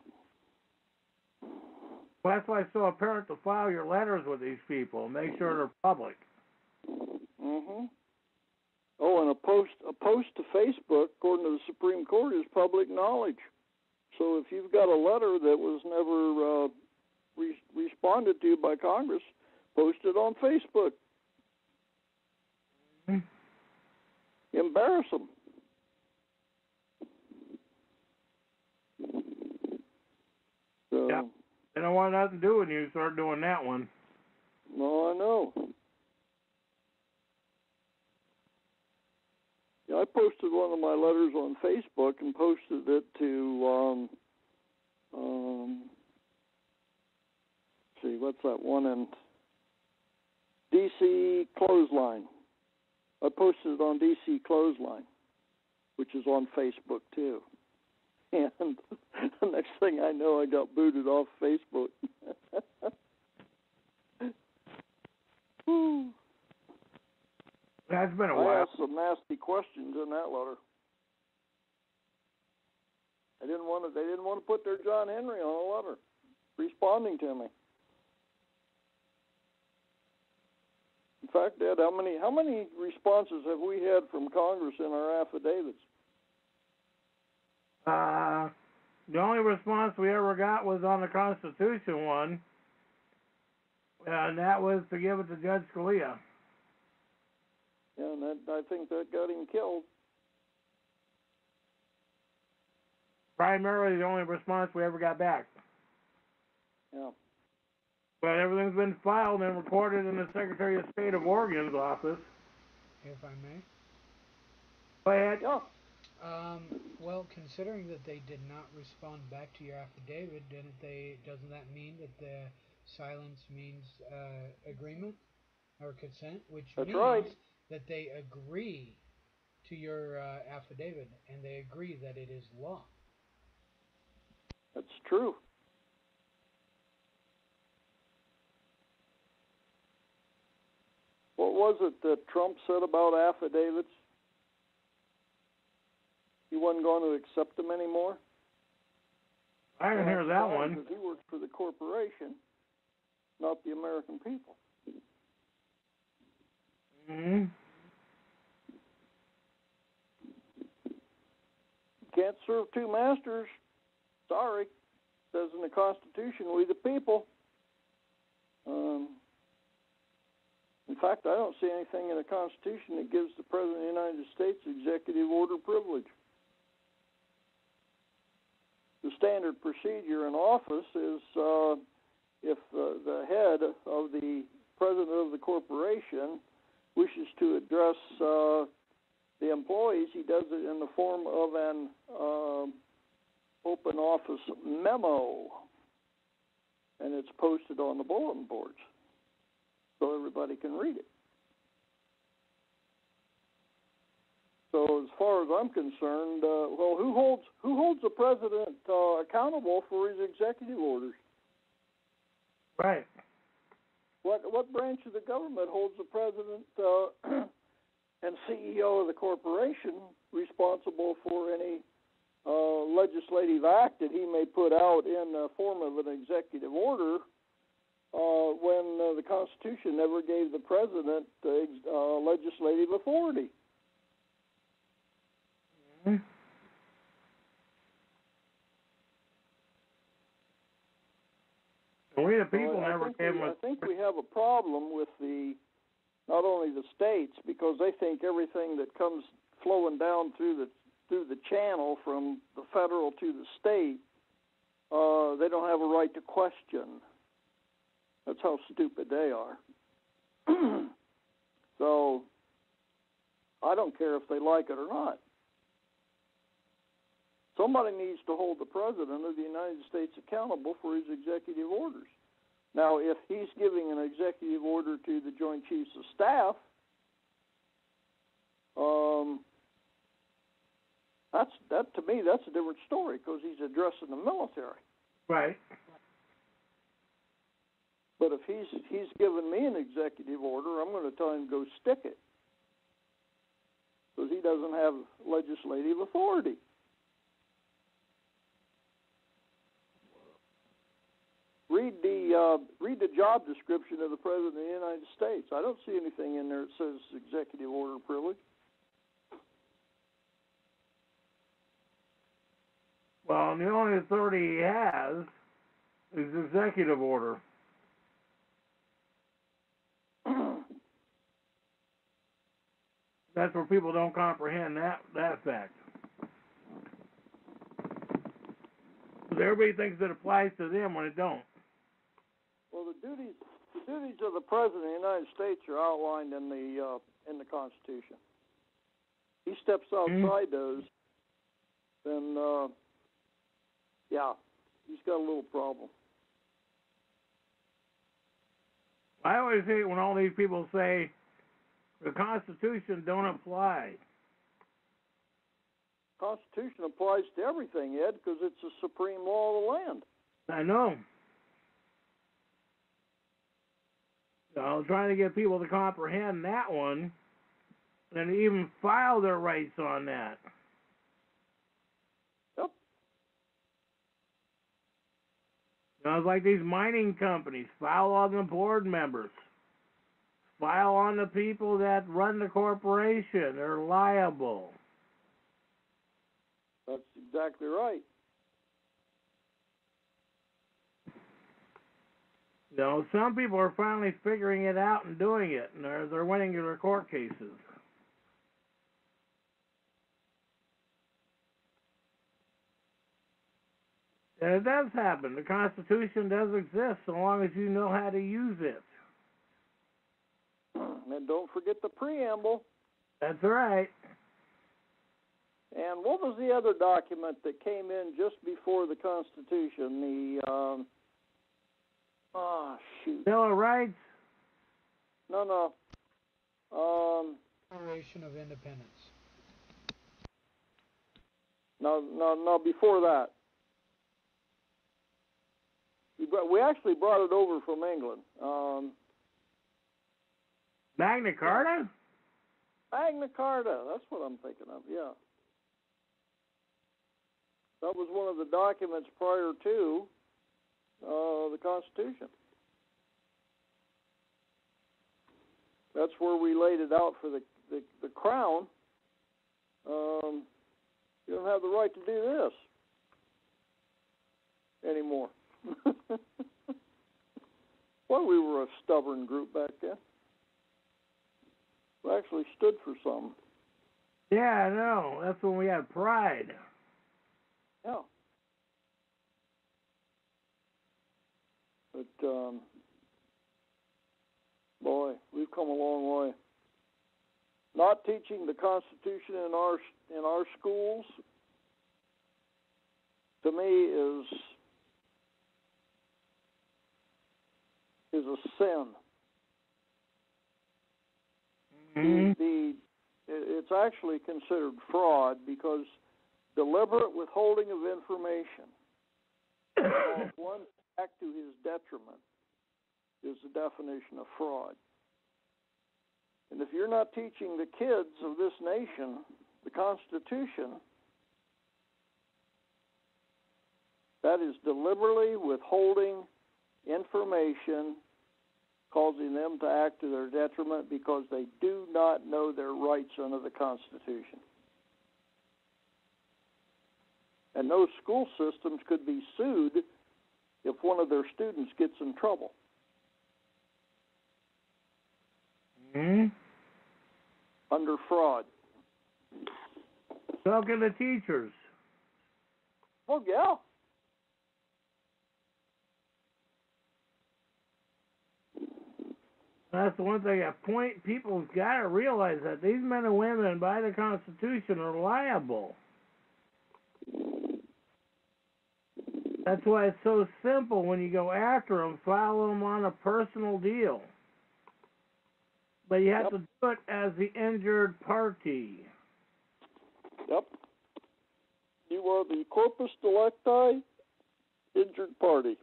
Well, that's why it's so apparent to file your letters with these people. Make sure they're public. Oh, and a post to Facebook, according to the Supreme Court, is public knowledge. So if you've got a letter that was never responded to by Congress, post it on Facebook. Embarrass them. So, yeah. They don't want nothing to do with you. Start doing that one. No, I know. Yeah, I posted one of my letters on Facebook and posted it to, see, what's that one in DC Clothesline. I posted it on DC Clothesline, which is on Facebook too. And the next thing I know, I got booted off Facebook. That's been a while. I asked some nasty questions in that letter. They didn't want to put their John Henry on a letter responding to me. In fact, Ed, how many responses have we had from Congress in our affidavits? The only response we ever got was on the Constitution one, and that was to give it to Judge Scalia. Yeah, and I think that got him killed. Primarily the only response we ever got back. Yeah. But everything's been filed and recorded in the Secretary of State of Oregon's office. If I may. Go ahead. Yeah. Well, considering that they did not respond back to your affidavit, doesn't that mean that the silence means agreement or consent, which That's means right. that they agree to your affidavit and they agree that it is law. That's true. What was it that Trump said about affidavits? He wasn't going to accept them anymore? I didn't hear that one. Because he works for the corporation, not the American people. Hmm. Can't serve two masters. Sorry. It says in the Constitution, we the people. In fact, I don't see anything in the Constitution that gives the President of the United States executive order privilege. The standard procedure in office is if the head of the president of the corporation wishes to address the employees, he does it in the form of an open office memo, and it's posted on the bulletin boards so everybody can read it. So as far as I'm concerned, well, who holds the president accountable for his executive orders? Right. What branch of the government holds the president and CEO of the corporation responsible for any legislative act that he may put out in the form of an executive order when the Constitution never gave the president legislative authority? Mm-hmm. We the people never gave him. I think we have a problem with not only the states, because they think everything that comes flowing down through the channel from the federal to the state, they don't have a right to question. That's how stupid they are. So I don't care if they like it or not. Somebody needs to hold the President of the United States accountable for his executive orders. Now, if he's giving an executive order to the Joint Chiefs of Staff, that to me, that's a different story, because he's addressing the military. Right. But if he's giving me an executive order, I'm going to tell him to go stick it, because he doesn't have legislative authority. Read the job description of the President of the United States. I don't see anything in there that says executive order privilege. Well, the only authority he has is executive order. That's where people don't comprehend that fact. Everybody thinks it applies to them when it don't. Well, the duties of the President of the United States are outlined in the Constitution. He steps outside those, then he's got a little problem. I always hate when all these people say the Constitution don't apply. Constitution applies to everything, Ed, because it's the supreme law of the land. I know. So I'm trying to get people to comprehend that one and even file their rights on that. Yep. It's like these mining companies, file on the board members. File on the people that run the corporation. They're liable. That's exactly right. Some people are finally figuring it out and doing it, and they're winning their court cases. And it does happen. The Constitution does exist so long as you know how to use it. And don't forget the preamble. That's right. And what was the other document that came in just before the Constitution? Bill of Rights? No. Declaration of Independence. No, before that. We actually brought it over from England. Magna Carta? Magna Carta, that's what I'm thinking of, yeah. That was one of the documents prior to the Constitution. That's where we laid it out for the Crown. You don't have the right to do this anymore. Well, we were a stubborn group back then. We actually stood for something. Yeah, I know. That's when we had pride. Yeah. But, boy, we've come a long way. Not teaching the Constitution in our schools, to me, is a sin. Mm-hmm. It's actually considered fraud because deliberate withholding of information, cause one to act to his detriment, is the definition of fraud. And if you're not teaching the kids of this nation the Constitution, that is deliberately withholding information, causing them to act to their detriment because they do not know their rights under the Constitution. And those school systems could be sued if one of their students gets in trouble. Mm-hmm. Under fraud. So can the teachers. Oh, yeah. That's the one thing people's got to realize, that these men and women by the Constitution are liable. That's why it's so simple when you go after them, file them on a personal deal. But you have to do it as the injured party. Yep. You are the corpus delicti, injured party.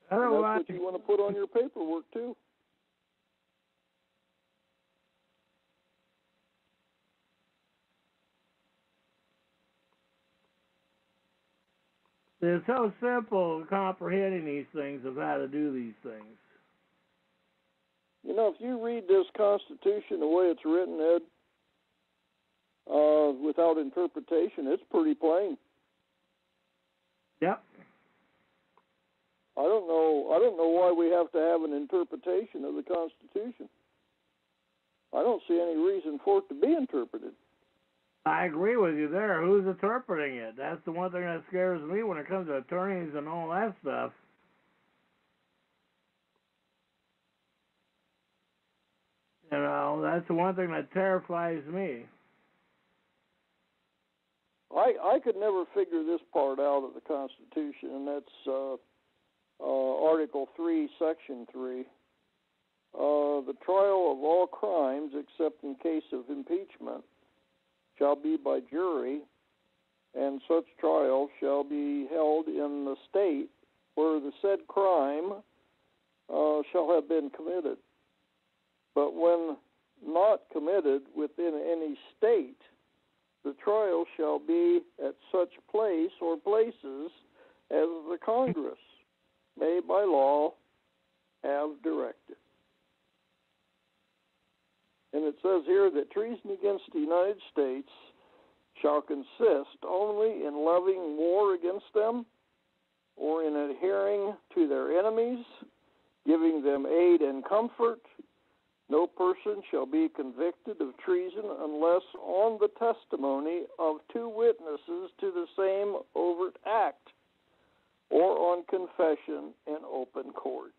Otherwise, that's what you want to put on your paperwork, too. it's so simple comprehending these things of how to do these things. You know, if you read this Constitution the way it's written, Ed, without interpretation, it's pretty plain. Yep. I don't know why we have to have an interpretation of the Constitution. I don't see any reason for it to be interpreted. I agree with you there. Who's interpreting it? That's the one thing that scares me when it comes to attorneys and all that stuff. You know, that's the one thing that terrifies me. I could never figure this part out of the Constitution, and that's Article 3, Section 3. The trial of all crimes, except in case of impeachment, shall be by jury, and such trial shall be held in the state where the said crime shall have been committed. But when not committed within any state, the trial shall be at such place or places as the Congress may by law have directed. And it says here that treason against the United States shall consist only in loving war against them, or in adhering to their enemies, giving them aid and comfort. No person shall be convicted of treason unless on the testimony of 2 witnesses to the same overt act, or on confession in open court.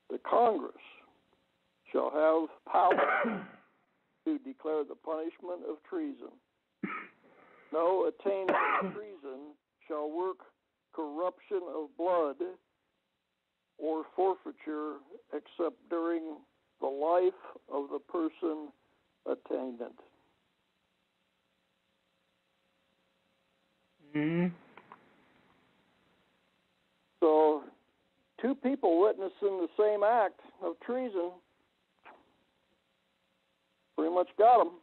The Congress shall have power to 2 declare the punishment of treason. No attainment of treason shall work corruption of blood or forfeiture except during the life of the person attainant. Mm-hmm. So, 2 people witnessing the same act of treason pretty much got them.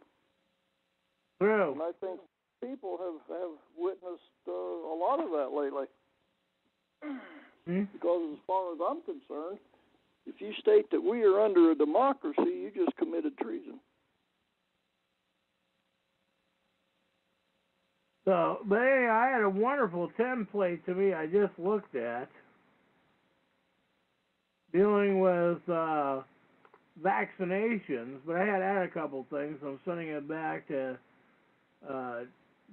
True. And I think people have witnessed a lot of that lately. Mm-hmm. Because as far as I'm concerned, if you state that we are under a democracy, you just committed treason. So, but anyway, I had a wonderful template to me I just looked at dealing with vaccinations, but I had to add a couple things. I'm sending it back to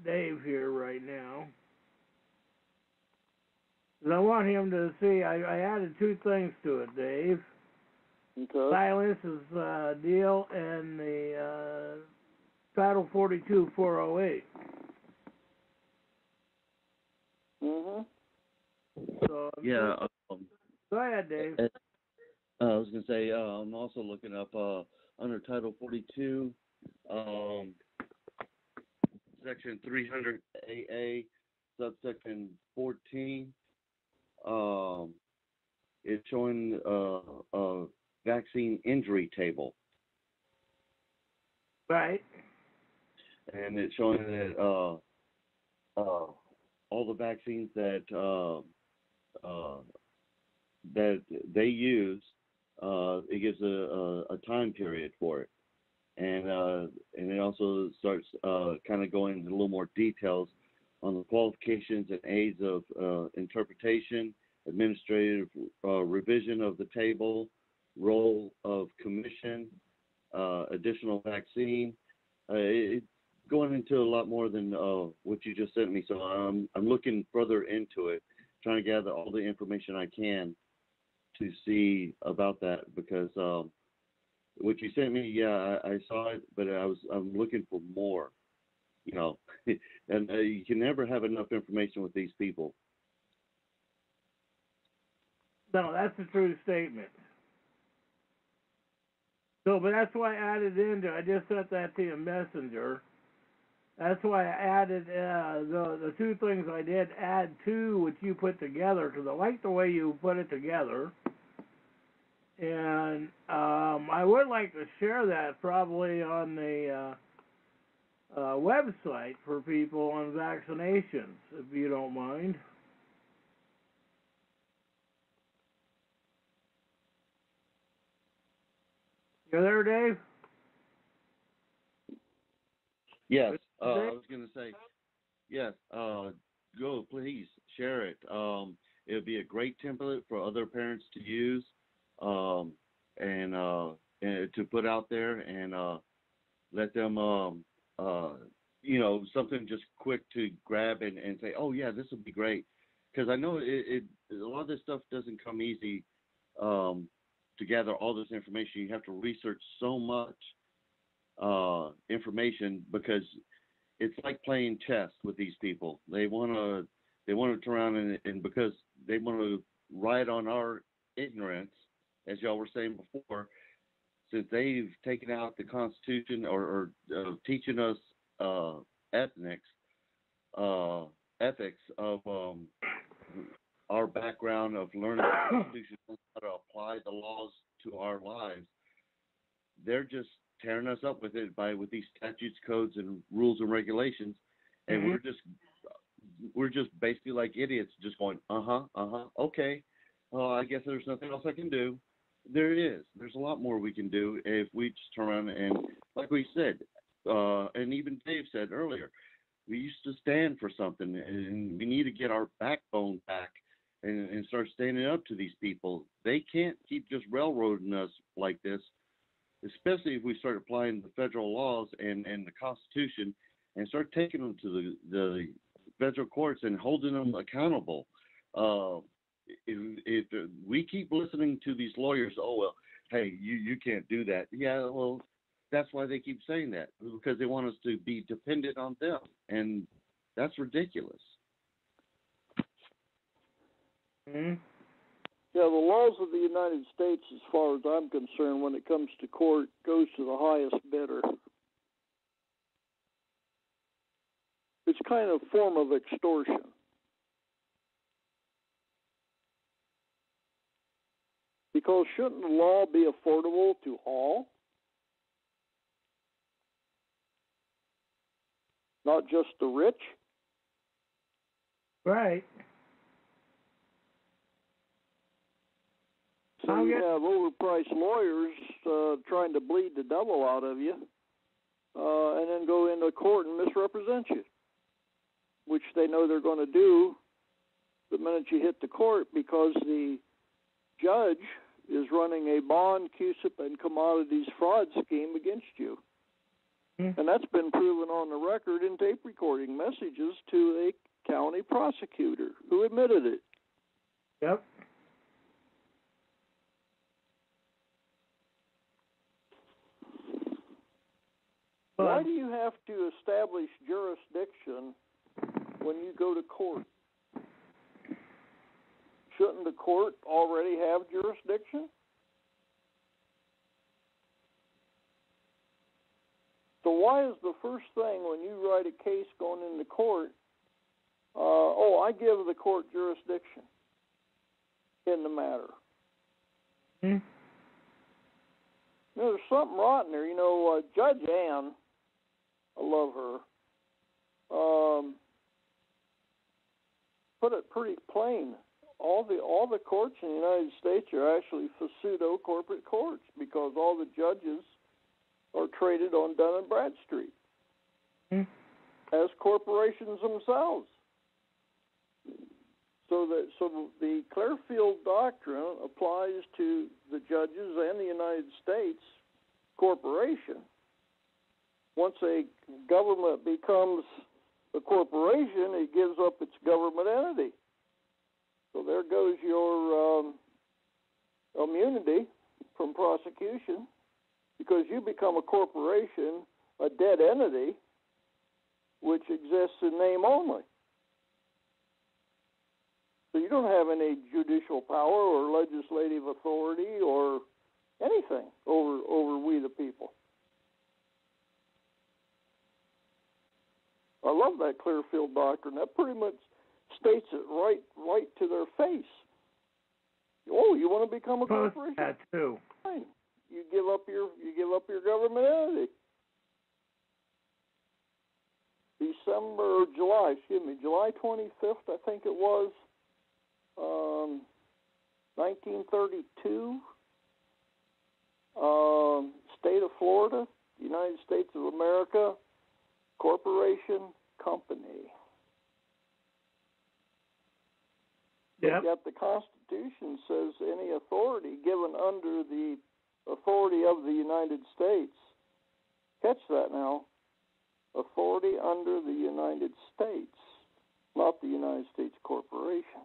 Dave here right now. 'Cause I want him to see, I added 2 things to it, Dave. Okay. Silence's deal and the Title 42 408. Mhm. So, Yeah. go ahead, Dave. I was going to say, I'm also looking up under Title 42, Section 300 AA, subsection 14. It's showing a vaccine injury table. Right. And it's showing that all the vaccines that they use, it gives a time period for it, and it also starts kind of going into a little more details on the qualifications and aids of interpretation, administrative revision of the table, role of commission, additional vaccine. It's going into a lot more than what you just sent me, so I'm looking further into it, trying to gather all the information I can to see about that, because what you sent me, yeah, I saw it, but I'm looking for more, you know, and you can never have enough information with these people. No, that's a true statement. So, but that's why I added into, I just sent that to you Messenger. That's why I added the 2 things I did add to what you put together, because I like the way you put it together. And I would like to share that probably on the website for people on vaccinations, if you don't mind. You there, Dave? Yes, I was going to say, yes, go, please, share it. It would be a great template for other parents to use, and to put out there, and let them, you know, something just quick to grab and say, oh, yeah, this would be great. Because I know a lot of this stuff doesn't come easy to gather all this information. You have to research so much information, because it's like playing chess with these people. They want to turn around and because they want to ride on our ignorance, as y'all were saying before, since they've taken out the Constitution or teaching us ethics of our background of learning the Constitution, how to apply the laws to our lives. They're just tearing us up with these statutes, codes, and rules and regulations, and we're just basically like idiots, just going okay. I guess there's nothing else I can do. There is. There's a lot more we can do if we just turn around and, like we said, and even Dave said earlier, we used to stand for something, and we need to get our backbone back and start standing up to these people. They can't keep just railroading us like this, especially if we start applying the federal laws and the Constitution and start taking them to the federal courts and holding them accountable. If we keep listening to these lawyers, oh, well, hey, you can't do that. Yeah, well, That's why they keep saying that, because they want us to be dependent on them, and that's ridiculous. Hmm. Yeah, the laws of the United States, as far as I'm concerned, when it comes to court, goes to the highest bidder. It's kind of a form of extortion. Because shouldn't the law be affordable to all? Not just the rich? Right. So you have overpriced lawyers trying to bleed the devil out of you, and then go into court and misrepresent you, which they know they're going to do the minute you hit the court, because the judge is running a bond, CUSIP, and commodities fraud scheme against you. And that's been proven on the record in tape recording messages to a county prosecutor who admitted it. Yep. Why do you have to establish jurisdiction when you go to court? Shouldn't the court already have jurisdiction? So why is the first thing when you write a case going into court, I give the court jurisdiction in the matter? There's something rotten there. Judge Ann, I love her, put it pretty plain. All the courts in the United States are actually pseudo-corporate courts, because all the judges are traded on Dun & Bradstreet as corporations themselves. So the Clearfield Doctrine applies to the judges and the United States corporation. Once a government becomes a corporation, it gives up its government entity. So there goes your immunity from prosecution, because you become a corporation, a dead entity, which exists in name only. So you don't have any judicial power or legislative authority or anything over we the people. I love that Clearfield Doctrine. That pretty much states it right to their face. Oh, you want to become a corporation? That too. Fine. You give up your government entity. July 25th, I think it was, 1932. State of Florida, United States of America, Corporation Company. Yep. Yet the Constitution says any authority given under the authority of the United States. Catch that now. Authority under the United States, not the United States Corporation.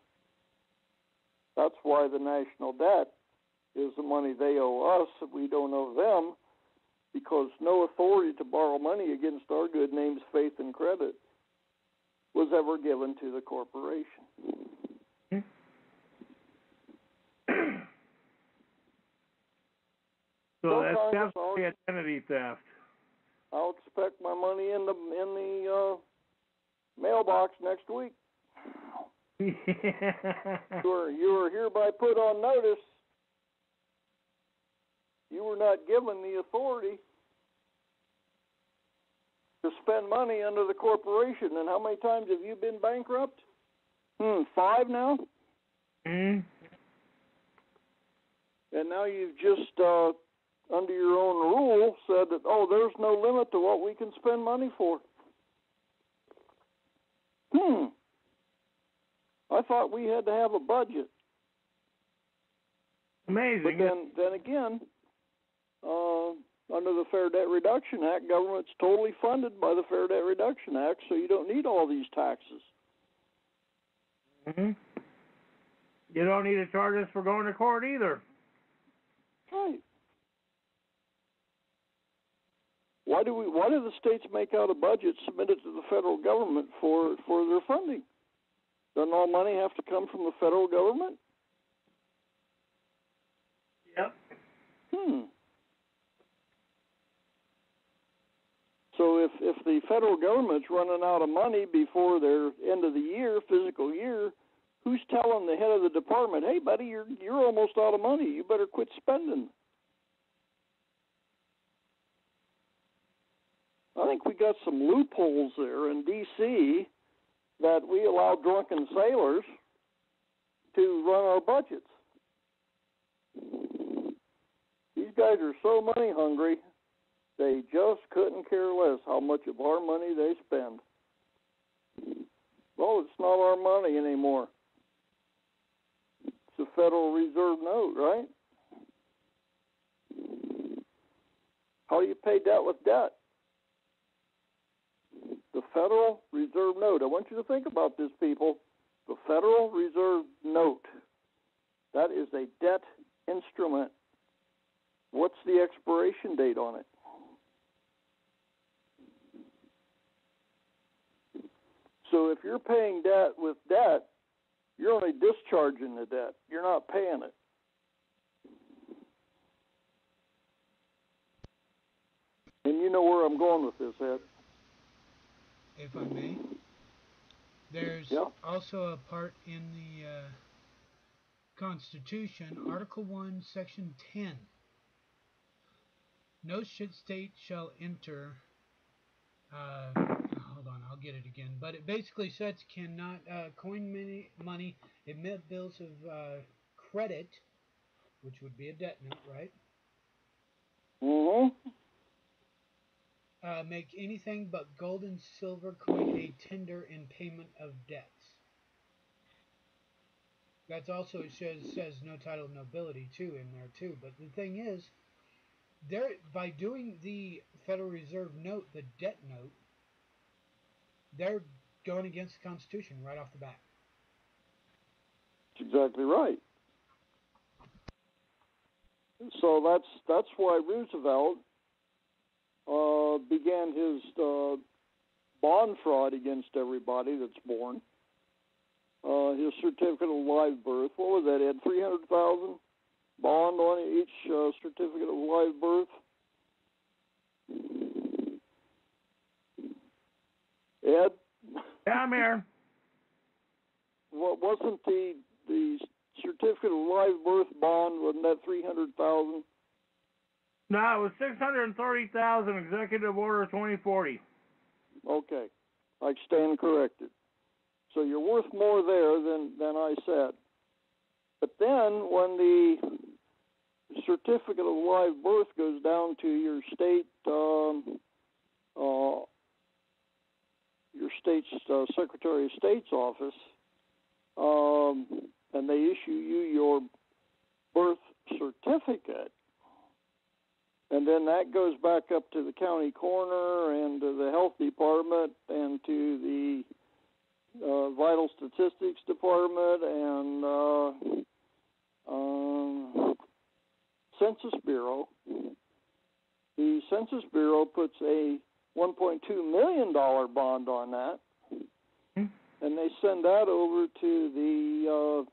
That's why the national debt is the money they owe us, and we don't owe them, because no authority to borrow money against our good names, faith, and credit was ever given to the corporation. So that's definitely identity theft. I'll expect my money in the mailbox next week. You are hereby put on notice. You were not given the authority to spend money under the corporation. And how many times have you been bankrupt? 5 now? And now you've just, under your own rule, said that, there's no limit to what we can spend money for. I thought we had to have a budget. Amazing. But then again, under the Fair Debt Reduction Act, government's totally funded by the Fair Debt Reduction Act, so you don't need all these taxes. You don't need to charge us for going to court either. Right. Why do the states make out a budget, submit it to the federal government for their funding? Doesn't all money have to come from the federal government? Yep. So if the federal government's running out of money before their end of the year, fiscal year, who's telling the head of the department, hey, buddy, you're almost out of money. You better quit spending? I think we got some loopholes there in D.C. that we allow drunken sailors to run our budgets. These guys are so money hungry, they just couldn't care less how much of our money they spend. Well, it's not our money anymore. It's a Federal Reserve note, right? How do you pay debt with debt? The Federal Reserve note. I want you to think about this, people. The Federal Reserve note. That is a debt instrument. What's the expiration date on it? So if you're paying debt with debt, you're only discharging the debt. You're not paying it. And you know where I'm going with this, Ed. If I may, there's also a part in the Constitution, Article 1, Section 10. No state shall enter, hold on, I'll get it again, but it basically says cannot coin money, emit bills of credit, which would be a debt note, right? Mm-hmm. Make anything but gold and silver coin a tender in payment of debts. That's also, it says no title of nobility too in there too. But the thing is, by doing the Federal Reserve note, the debt note, they're going against the Constitution right off the bat. That's exactly right. So that's why Roosevelt began his bond fraud against everybody that's born. His certificate of live birth. What was that, Ed? 300,000 bond on each certificate of live birth. Ed? Yeah, I'm here. What wasn't the certificate of live birth bond? Wasn't that 300,000? No, it was 630,000. Executive Order 2040. Okay, I stand corrected. So you're worth more there than I said. But then when the certificate of live birth goes down to your state's Secretary of State's office, and they issue you your birth certificate, and then that goes back up to the county coroner and to the health department and to the vital statistics department and Census Bureau. The Census Bureau puts a $1.2 million bond on that, and they send that over to the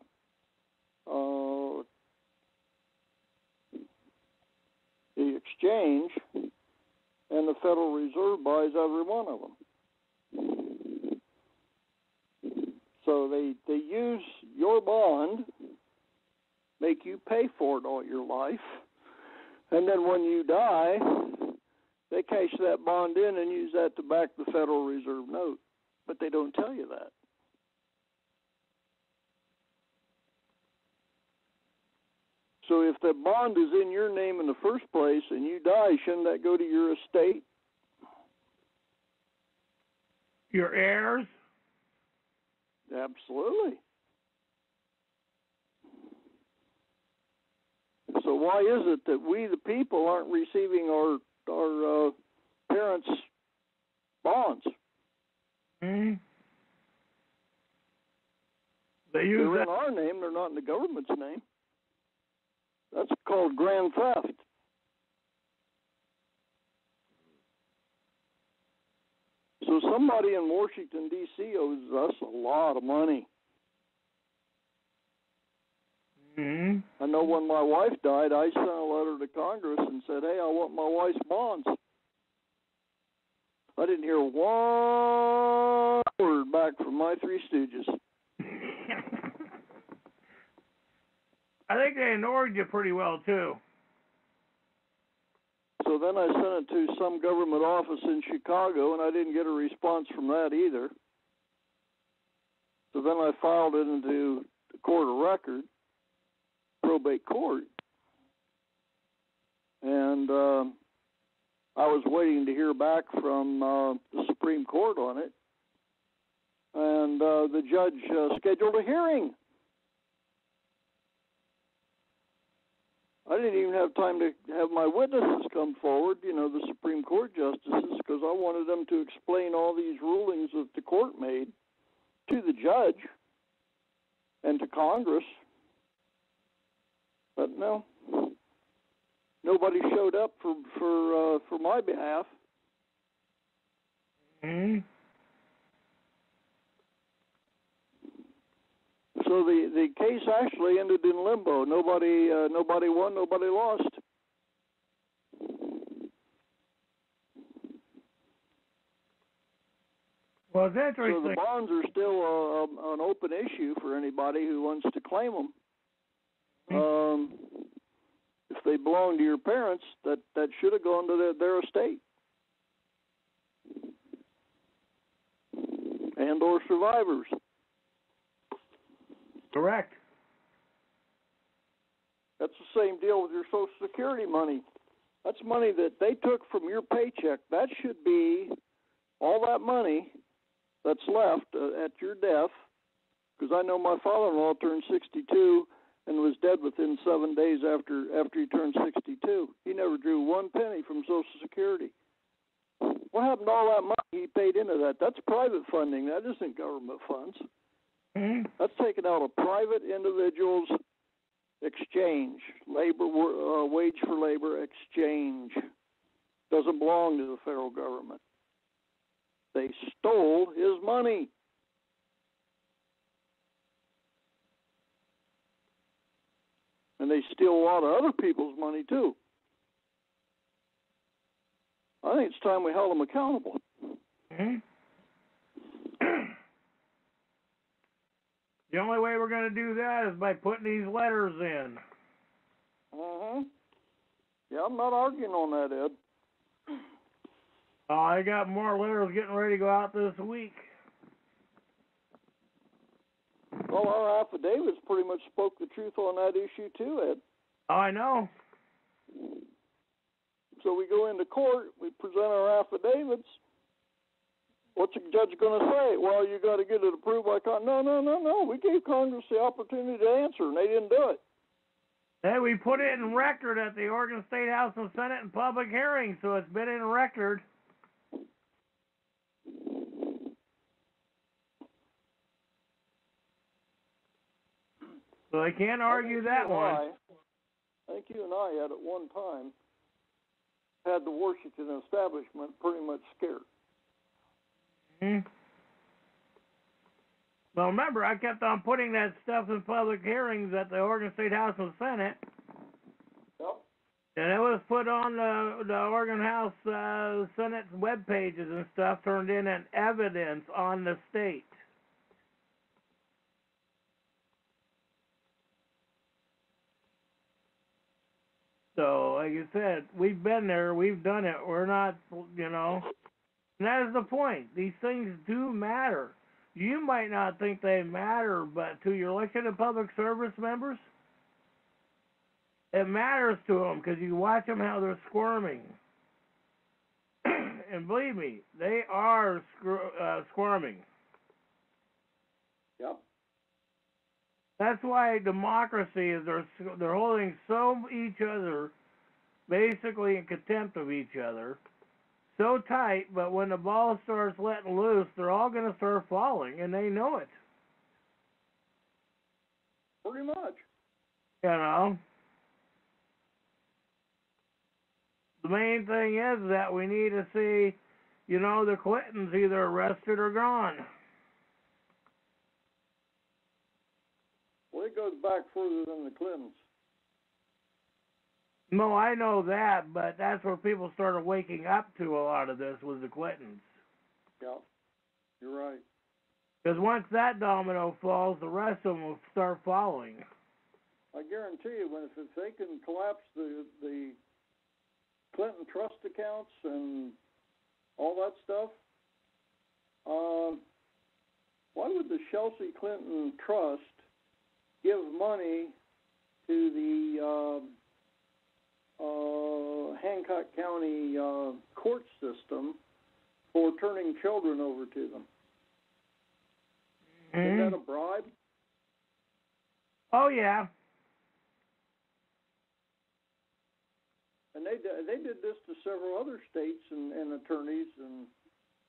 exchange, and the Federal Reserve buys every one of them. So they use your bond, make you pay for it all your life, and then when you die, they cash that bond in and use that to back the Federal Reserve note. But they don't tell you that. So if the bond is in your name in the first place and you die, shouldn't that go to your estate? Your heirs? Absolutely. So why is it that we, the people, aren't receiving our parents' bonds? Mm-hmm. They're in our name. They're not in the government's name. That's called grand theft. So somebody in Washington, D.C. owes us a lot of money. Mm-hmm. I know when my wife died, I sent a letter to Congress and said, hey, I want my wife's bonds. I didn't hear one word back from my Three Stooges. I think they ignored you pretty well, too. So then I sent it to some government office in Chicago, and I didn't get a response from that either. So then I filed it into the court of record, probate court, and I was waiting to hear back from the Supreme Court on it, and the judge scheduled a hearing. I didn't even have time to have my witnesses come forward, the Supreme Court justices, because I wanted them to explain all these rulings that the court made to the judge and to Congress. But no, nobody showed up for my behalf. Mm-hmm. So the case actually ended in limbo. Nobody won, nobody lost. Well, it's interesting. So the bonds are still an open issue for anybody who wants to claim them. If they belong to your parents, that should have gone to their estate and or survivors. Correct. That's the same deal with your Social Security money. That's money that they took from your paycheck. That should be all that money that's left at your death, because I know my father-in-law turned 62 and was dead within 7 days after he turned 62. He never drew one penny from Social Security. What happened to all that money he paid into that? That's private funding. That isn't government funds. Mm-hmm. That's taken out of private individuals' exchange, wage for labor exchange. Doesn't belong to the federal government. They stole his money. And they steal a lot of other people's money, too. I think it's time we held them accountable. Mm-hmm. The only way we're going to do that is by putting these letters in. Mm-hmm. Yeah, I'm not arguing on that, Ed. I got more letters getting ready to go out this week. Well, our affidavits pretty much spoke the truth on that issue, too, Ed. Oh, I know. So we go into court, we present our affidavits. What's the judge going to say? Well, you got to get it approved by Congress. No. We gave Congress the opportunity to answer, and they didn't do it. Hey, we put it in record at the Oregon State House and Senate in public hearings, so it's been in record. So they can't argue that one. I think you and I had at one time had the Washington establishment pretty much scared. Mm-hmm. Well, remember, I kept on putting that stuff in public hearings at the Oregon State House and Senate. Yep. And it was put on the Oregon House Senate web pages and stuff, turned in as evidence on the state. So, like you said, we've been there, we've done it. We're not, And that is the point. These things do matter. You might not think they matter, but to your elected and public service members, it matters to them because you watch them how they're squirming. And believe me, they are squirming. Yep. That's why democracy is they're holding each other basically in contempt of each other, so tight, but when the ball starts letting loose, they're all going to start falling, and they know it. Pretty much. The main thing is that we need to see, you know, the Clintons either arrested or gone. Well, it goes back further than the Clintons. No, I know that, but that's where people started waking up to a lot of this was the Clintons. Yeah, you're right. Because once that domino falls, the rest of them will start following. I guarantee you, if they can collapse the Clinton trust accounts and all that stuff, why would the Chelsea Clinton Trust give money to the Hancock County court system for turning children over to them? Is that a bribe? Oh, yeah. And they did this to several other states and attorneys and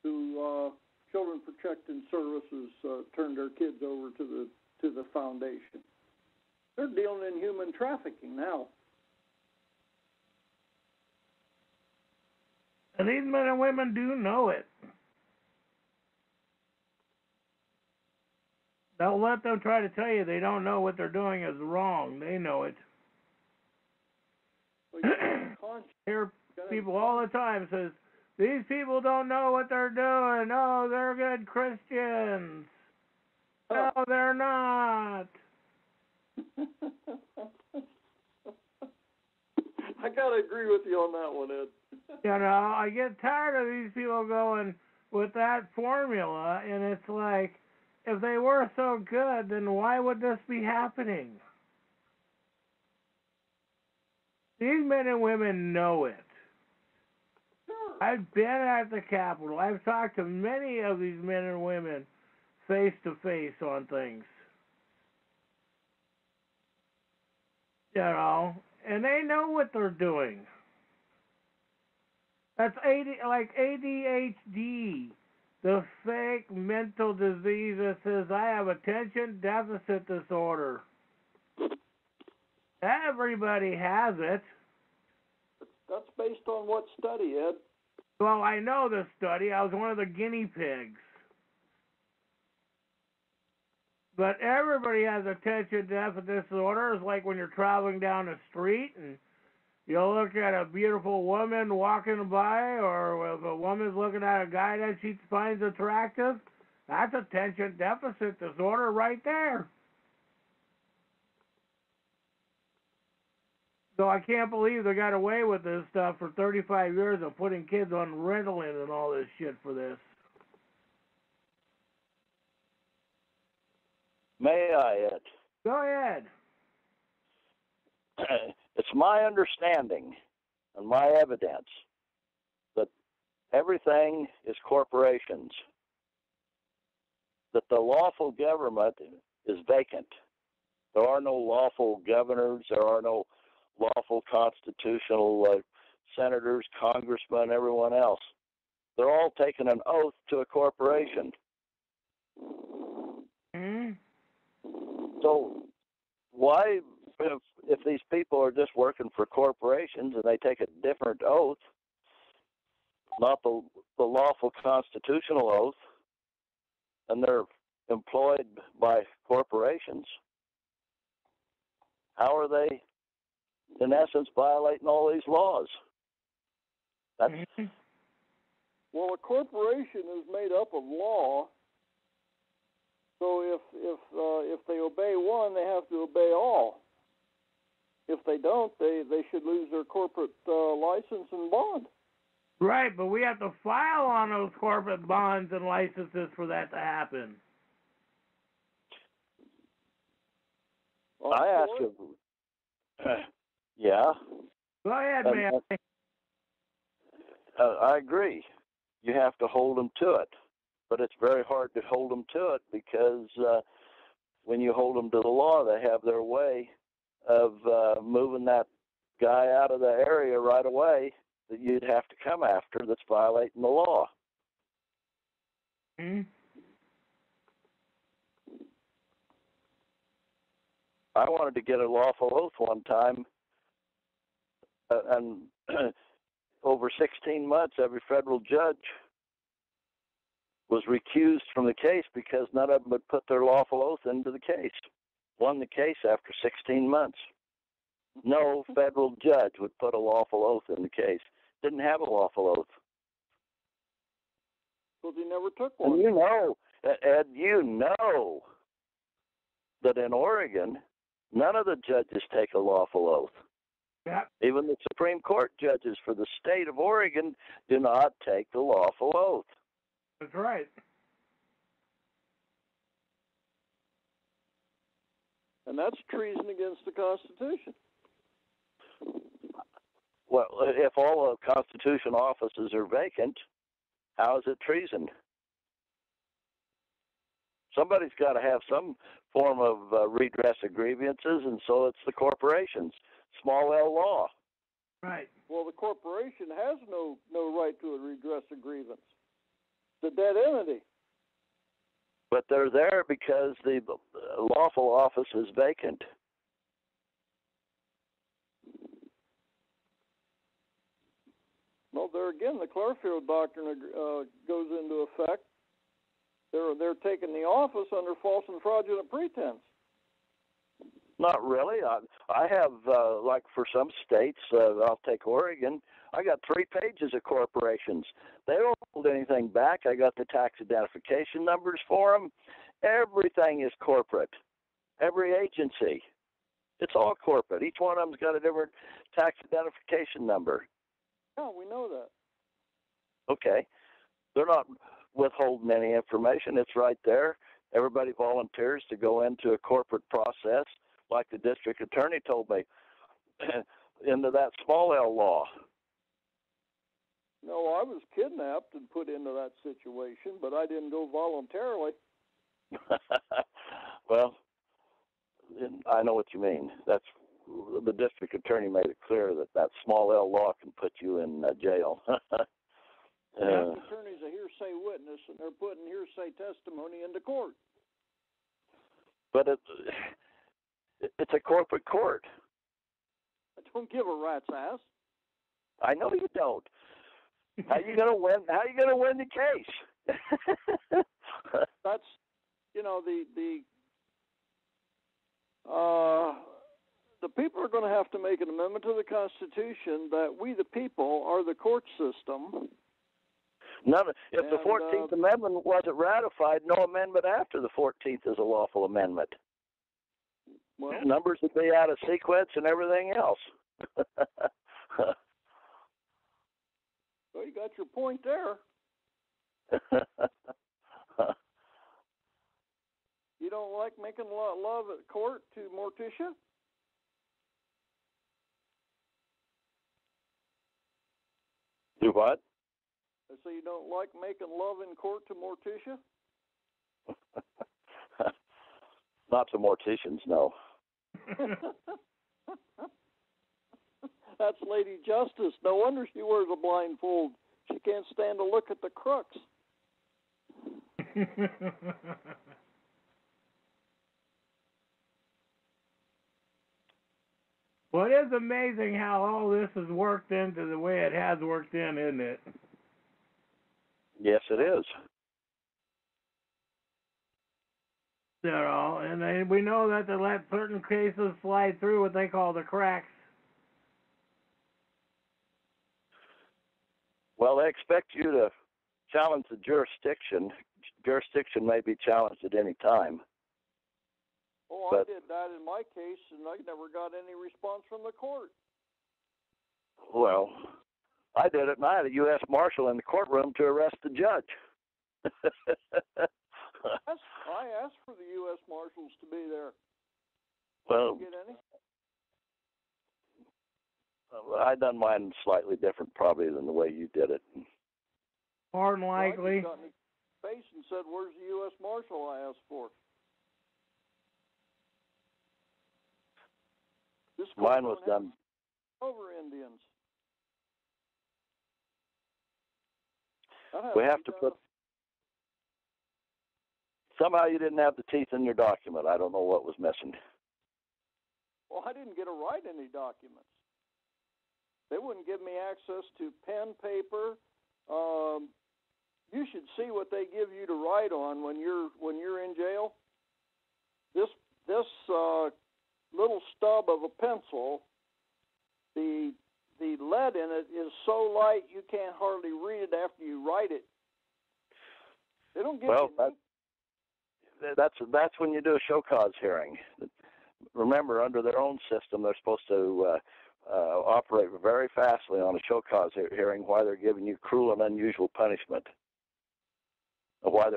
who Children Protecting Services turned their kids over to the foundation. They're dealing in human trafficking now. And these men and women do know it. Don't let them try to tell you they don't know what they're doing is wrong. They know it. Well, hear people all the time says, these people don't know what they're doing. Oh, they're good Christians. No, they're not. I gotta agree with you on that one, Ed. You know, I get tired of these people going with that formula, and it's like, if they were so good, then why would this be happening? These men and women know it. Sure. I've been at the Capitol. I've talked to many of these men and women face to face on things. You know, and they know what they're doing. That's like ADHD, the fake mental disease that says I have attention deficit disorder. Everybody has it. That's based on what study, Ed? Well, I know the study. I was one of the guinea pigs. But everybody has attention deficit disorder. It's like when you're traveling down the street and you look at a beautiful woman walking by, or if a woman's looking at a guy that she finds attractive, that's attention deficit disorder right there. So I can't believe they got away with this stuff for 35 years of putting kids on Ritalin and all this shit for this. May I, Ed? Go ahead. It's my understanding and my evidence that everything is corporations, that the lawful government is vacant. There are no lawful governors, there are no lawful constitutional senators, congressmen, everyone else. They're all taking an oath to a corporation. Mm-hmm. So why, if these people are just working for corporations and they take a different oath, not the lawful constitutional oath, and they're employed by corporations, how are they, in essence, violating all these laws? That's Well, a corporation is made up of law. So if they obey one, they have to obey all. If they don't, they should lose their corporate license and bond. Right, but we have to file on those corporate bonds and licenses for that to happen. I ask you, yeah. Go ahead, man. I agree. You have to hold them to it. But it's very hard to hold them to it because when you hold them to the law, they have their way of moving that guy out of the area right away that you'd have to come after that's violating the law. Mm-hmm. I wanted to get a lawful oath one time, and over 16 months, every federal judge was recused from the case because none of them would put their lawful oath into the case. Won the case after 16 months. No federal judge would put a lawful oath in the case. Didn't have a lawful oath. Because he never took one. And you know, Ed, you know that in Oregon, none of the judges take a lawful oath. Yeah. Even the Supreme Court judges for the state of Oregon do not take the lawful oath. That's right. And that's treason against the Constitution. Well, if all the Constitution offices are vacant, how is it treason? Somebody's got to have some form of redress of grievances, and so it's the corporations. Small L law. Right. Well, the corporation has no right to a redress of grievance. It's a dead entity. But they're there because the lawful office is vacant. Well, there again, the Clarfield Doctrine goes into effect. They're taking the office under false and fraudulent pretense. Not really. I have, like for some states, I'll take Oregon, I got 3 pages of corporations. They don't hold anything back. I got the tax identification numbers for them. Everything is corporate. Every agency. It's all corporate. Each one of them's got a different tax identification number. Yeah, we know that. Okay. They're not withholding any information. It's right there. Everybody volunteers to go into a corporate process, like the district attorney told me, into that small L law. No, I was kidnapped and put into that situation, but I didn't go voluntarily. Well, I know what you mean. That's the district attorney made it clear that small L law can put you in jail. The attorney's a hearsay witness, and they're putting hearsay testimony into court. But it's a corporate court. I don't give a rat's ass. I know you don't. How you gonna win? How you gonna win the case? That's, you know, the people are going to have to make an amendment to the Constitution that we, the people, are the court system. If the 14th Amendment wasn't ratified, no amendment after the 14th is a lawful amendment. Well, numbers would be out of sequence and everything else. Well, you got your point there. You don't like making love at court to Morticia? Do what? I say you don't like making love in court to Morticia? Not to morticians, no. That's Lady Justice. No wonder she wears a blindfold. She can't stand to look at the crooks. Well, it is amazing how all this has worked into the way it has worked in, isn't it? Yes, it is. You know, and we know that they let certain cases slide through what they call the cracks. Well, they expect you to challenge the jurisdiction. Jurisdiction may be challenged at any time. Oh, I did that in my case, and I never got any response from the court. Well, I did it, and I had a U.S. Marshal in the courtroom to arrest the judge. I asked for the U.S. Marshals to be there. Well, Did you get any? I done mine slightly different, probably, than the way you did it. More than I likely. just got in his face and said, "Where's the U.S. Marshal I asked for?" This Mine was done. Over Indians. We have to put. Somehow you didn't have the teeth in your document. I don't know what was missing. Well, I didn't get to write any documents. They wouldn't give me access to pen, paper. You should see what they give you to write on when you're in jail. This little stub of a pencil, the lead in it is so light you can't hardly read it after you write it. They don't give you. That's when you do a show cause hearing. Remember, under their own system, they're supposed to operate very fastly on a show cause hearing, why they're giving you cruel and unusual punishment, and why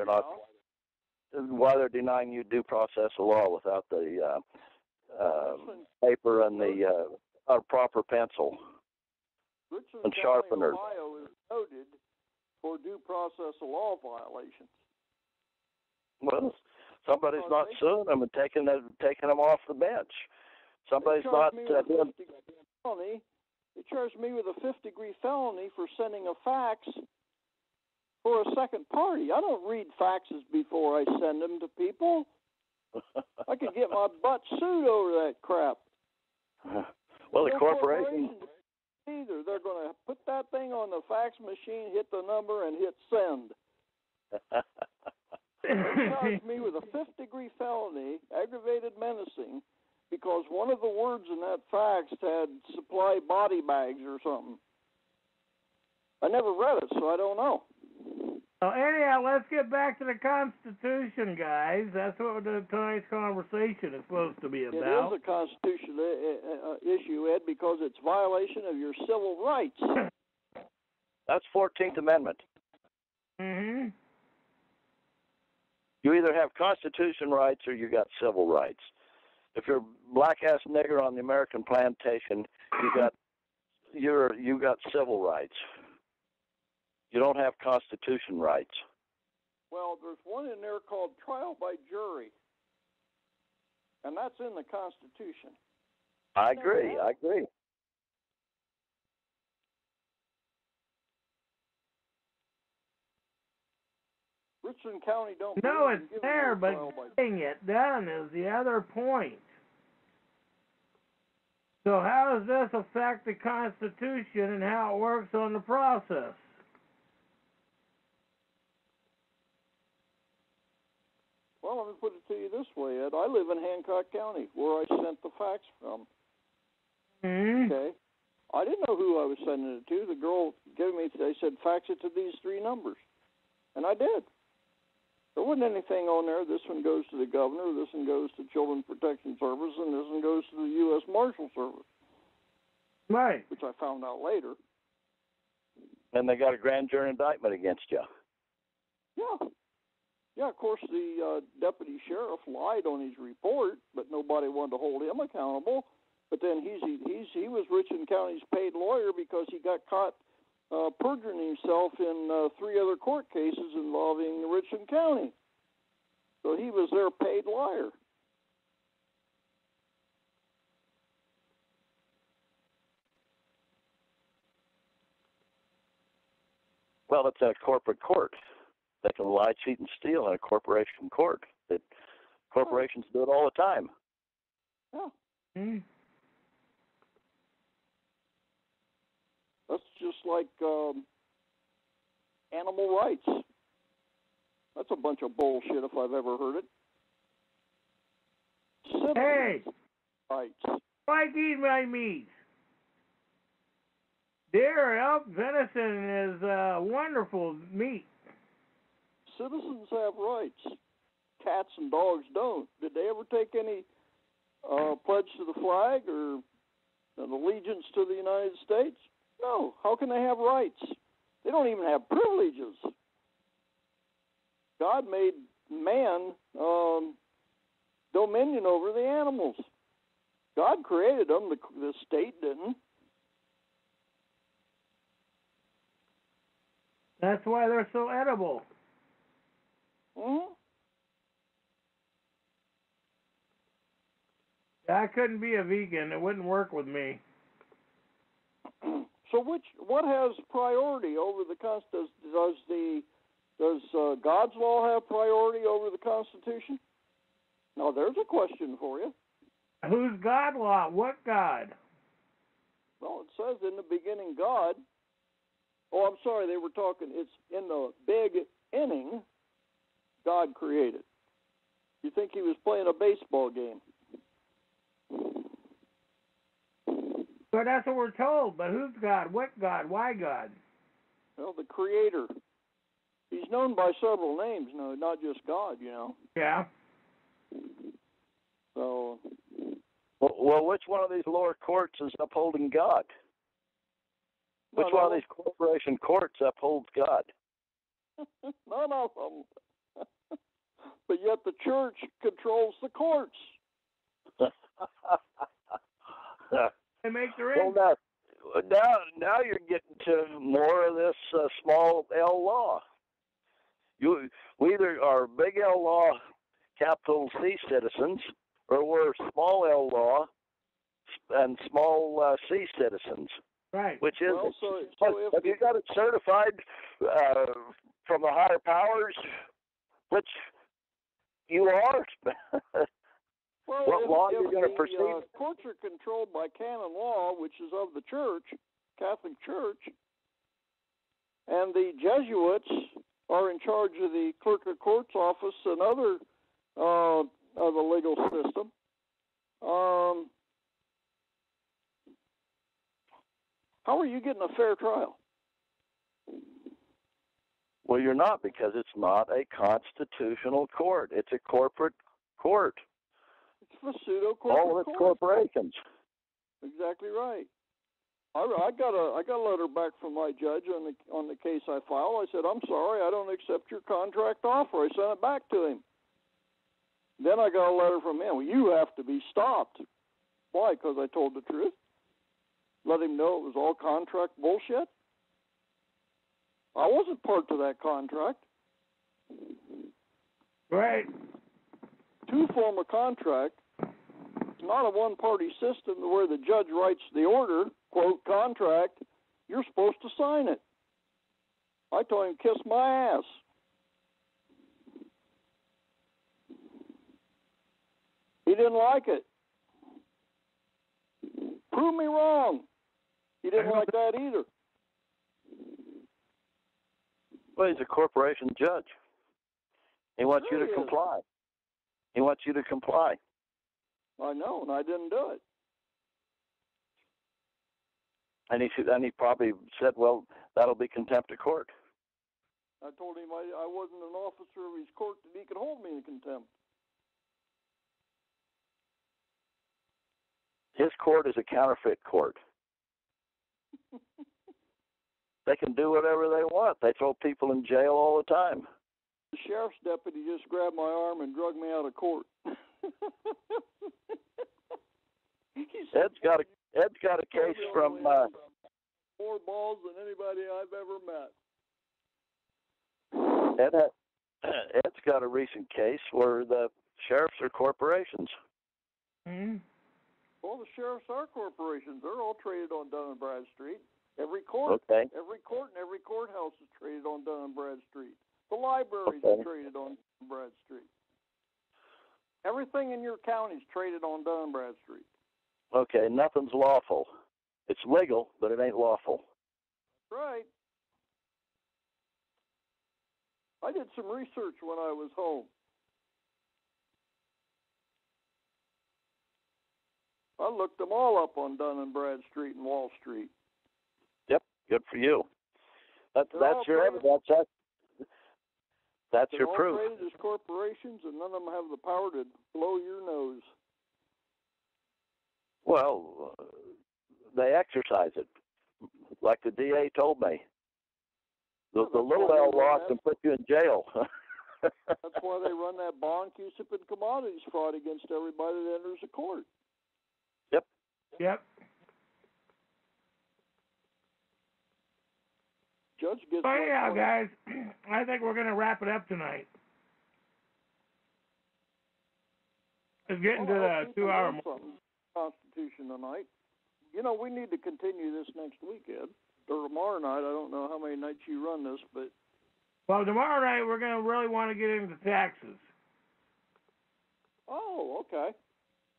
they're denying you due process of law without the paper and the proper pencil Richland and County, sharpener. Ohio is noted for due process of law violations. Well, somebody's not suing them and taking them off the bench. Somebody's not doing. They charged me with a fifth-degree felony for sending a fax for a second party. I don't read faxes before I send them to people. I could get my butt sued over that crap. Well, the corporation. Either they're going to put that thing on the fax machine, hit the number, and hit send. They charged me with a fifth-degree felony, aggravated menacing, because one of the words in that fax had supply body bags or something. I never read it, so I don't know. Well, anyhow, let's get back to the Constitution, guys. That's what tonight's conversation is supposed to be about. It is a constitutional issue, Ed, because it's violation of your civil rights. That's 14th Amendment. Mm-hmm. You either have Constitution rights or you got civil rights. If you're a black-ass nigger on the American plantation, you got civil rights. You don't have Constitution rights. Well, there's one in there called trial by jury, and that's in the Constitution. I agree. Richland County don't. No, it's there, but getting it done is the other point. So how does this affect the Constitution and how it works on the process? Well, let me put it to you this way, Ed. I live in Hancock County, where I sent the fax from. Mm-hmm. Okay. I didn't know who I was sending it to. The girl gave me, they said, fax it to these three numbers. And I did. There wasn't anything on there. This one goes to the governor, this one goes to Children's Protection Service, and this one goes to the U.S. Marshal Service. Right. Which I found out later. And they got a grand jury indictment against you. Yeah. Yeah, of course, the deputy sheriff lied on his report, but nobody wanted to hold him accountable. But then he was Richland County's paid lawyer because he got caught perjuring himself in 3 other court cases involving Richland County. So he was their paid lawyer. Well, it's a corporate court. They can lie, cheat, and steal in a corporation court. Corporations do it all the time. Yeah. Mm. That's just like animal rights. That's a bunch of bullshit if I've ever heard it. Hey! Rights. Like eat my meat. Deer, elk, venison is wonderful meat. Citizens have rights. Cats and dogs don't. Did they ever take any pledge to the flag or an allegiance to the United States? No. How can they have rights? They don't even have privileges. God made man dominion over the animals. God created them. The state didn't. That's why they're so edible. Mm-hmm. I couldn't be a vegan. It wouldn't work with me. So what has priority over the Constitution? Does God's law have priority over the Constitution? Now there's a question for you. Who's God law? What God? Well, it says in the beginning God. Oh, I'm sorry, they were talking. It's in the big God created? You think he was playing a baseball game? But that's what we're told. But who's God? What God? Why God? Well, the Creator. He's known by several names, no, not just God, you know. Yeah. So. Well, which one of these lower courts is upholding God? Which one of these corporation courts upholds God? None of them. But yet the church controls the courts. They make their Well, now you're getting to more of this small L law. We either are big L law, capital C citizens, or we're small L law and small C citizens. Right. Which is, well, have you got it certified from the higher powers, which you are? Well, what law you're going to proceed? Courts are controlled by canon law, which is of the church, Catholic Church, and the Jesuits are in charge of the clerk of courts office and other of the legal system. How are you getting a fair trial? Well, you're not, because it's not a constitutional court. It's a corporate court. It's a pseudo-corporate all of its court. corporations. Exactly right. I got a letter back from my judge on the case I filed. I said, I'm sorry, I don't accept your contract offer. I sent it back to him. Then I got a letter from him. Well, you have to be stopped. Why? Because I told the truth. Let him know it was all contract bullshit. I wasn't part of that contract. Right. To form a contract, it's not a one-party system where the judge writes the order, quote, contract, you're supposed to sign it. I told him, kiss my ass. He didn't like it. Prove me wrong. He didn't like that either. Well, he's a corporation judge. He wants you to He is. comply. He wants you to comply. I know, and I didn't do it. And he probably said, well, that'll be contempt of court. I told him I wasn't an officer of his court that he could hold me in contempt. His court is a counterfeit court. They can do whatever they want. They throw people in jail all the time. The sheriff's deputy just grabbed my arm and dragged me out of court. Ed's got a case from more balls than anybody I've ever met. Ed's got a recent case where the sheriffs are corporations. Mm-hmm. Well, the sheriffs are corporations. They're all traded on Dun & Bradstreet. Every court, Okay. every court and every courthouse is traded on Dun & Bradstreet. The libraries Okay. are traded on Dun & Bradstreet. Everything in your county is traded on Dun & Bradstreet. Okay, nothing's lawful. It's legal, but it ain't lawful. Right. I did some research when I was home. I looked them all up on Dun & Bradstreet and Wall Street. Yep, good for you. That's They're all your traded- evidence. That's They're your all proof. traded as corporations, and none of them have the power to blow your nose. Well, they exercise it, like the DA told me. The Yeah, little that's why L they law run can put you in jail. That's why they run that bond, CUSIP, and commodities fraud against everybody that enters a court. Yep. Judge gets. So like yeah, one- guys, I think we're going to wrap it up tonight. It's getting to Well, I the hope people 2-hour learn mark. something Constitution tonight. You know, we need to continue this next week, Ed. Or tomorrow night. I don't know how many nights you run this, but Well, tomorrow night we're going to really want to get into taxes. oh, okay.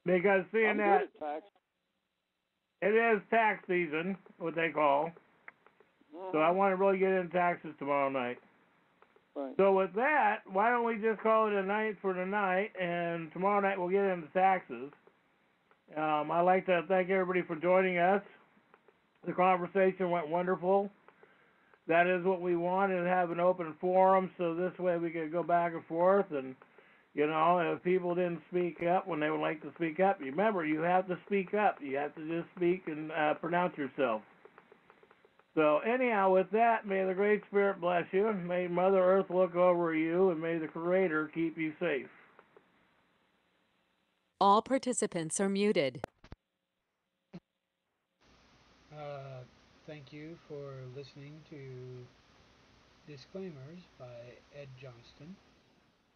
Because seeing I'm that good at tax. it is tax season, what they call. So I want to really get into taxes tomorrow night. Right. So with that, why don't we just call it a night for tonight, and tomorrow night we'll get into taxes. I'd like to thank everybody for joining us. The conversation went wonderful. That is what we wanted, to have an open forum, so this way we could go back and forth. And, you know, if people didn't speak up when they would like to speak up, remember, you have to speak up. You have to just speak and pronounce yourself. So anyhow, with that, may the Great Spirit bless you. May Mother Earth look over you, and may the Creator keep you safe. All participants are muted. Thank you for listening to Disclaimers by Ed Johnston.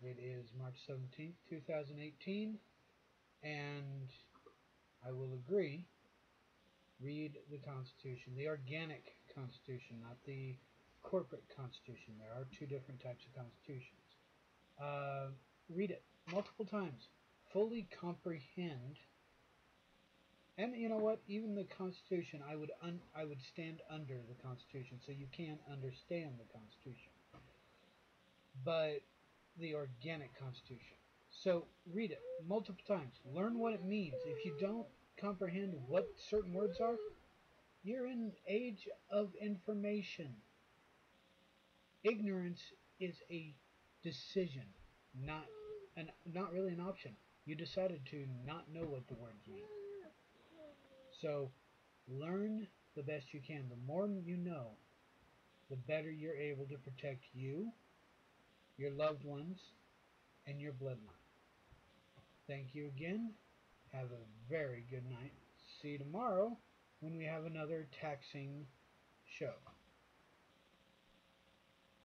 It is March 17th, 2018, and I will agree, read the Constitution, the organic Constitution, not the corporate Constitution. There are two different types of constitutions. Read it multiple times. Fully comprehend. And you know what? Even the Constitution, I would stand under the Constitution, so you can understand the Constitution. But the organic Constitution. So read it multiple times. Learn what it means. If you don't comprehend what certain words are, you're in an age of information. Ignorance is a decision, not really an option. You decided to not know what the words mean. So learn the best you can. The more you know, the better you're able to protect you, your loved ones, and your bloodline. Thank you again. Have a very good night. See you tomorrow when we have another taxing show.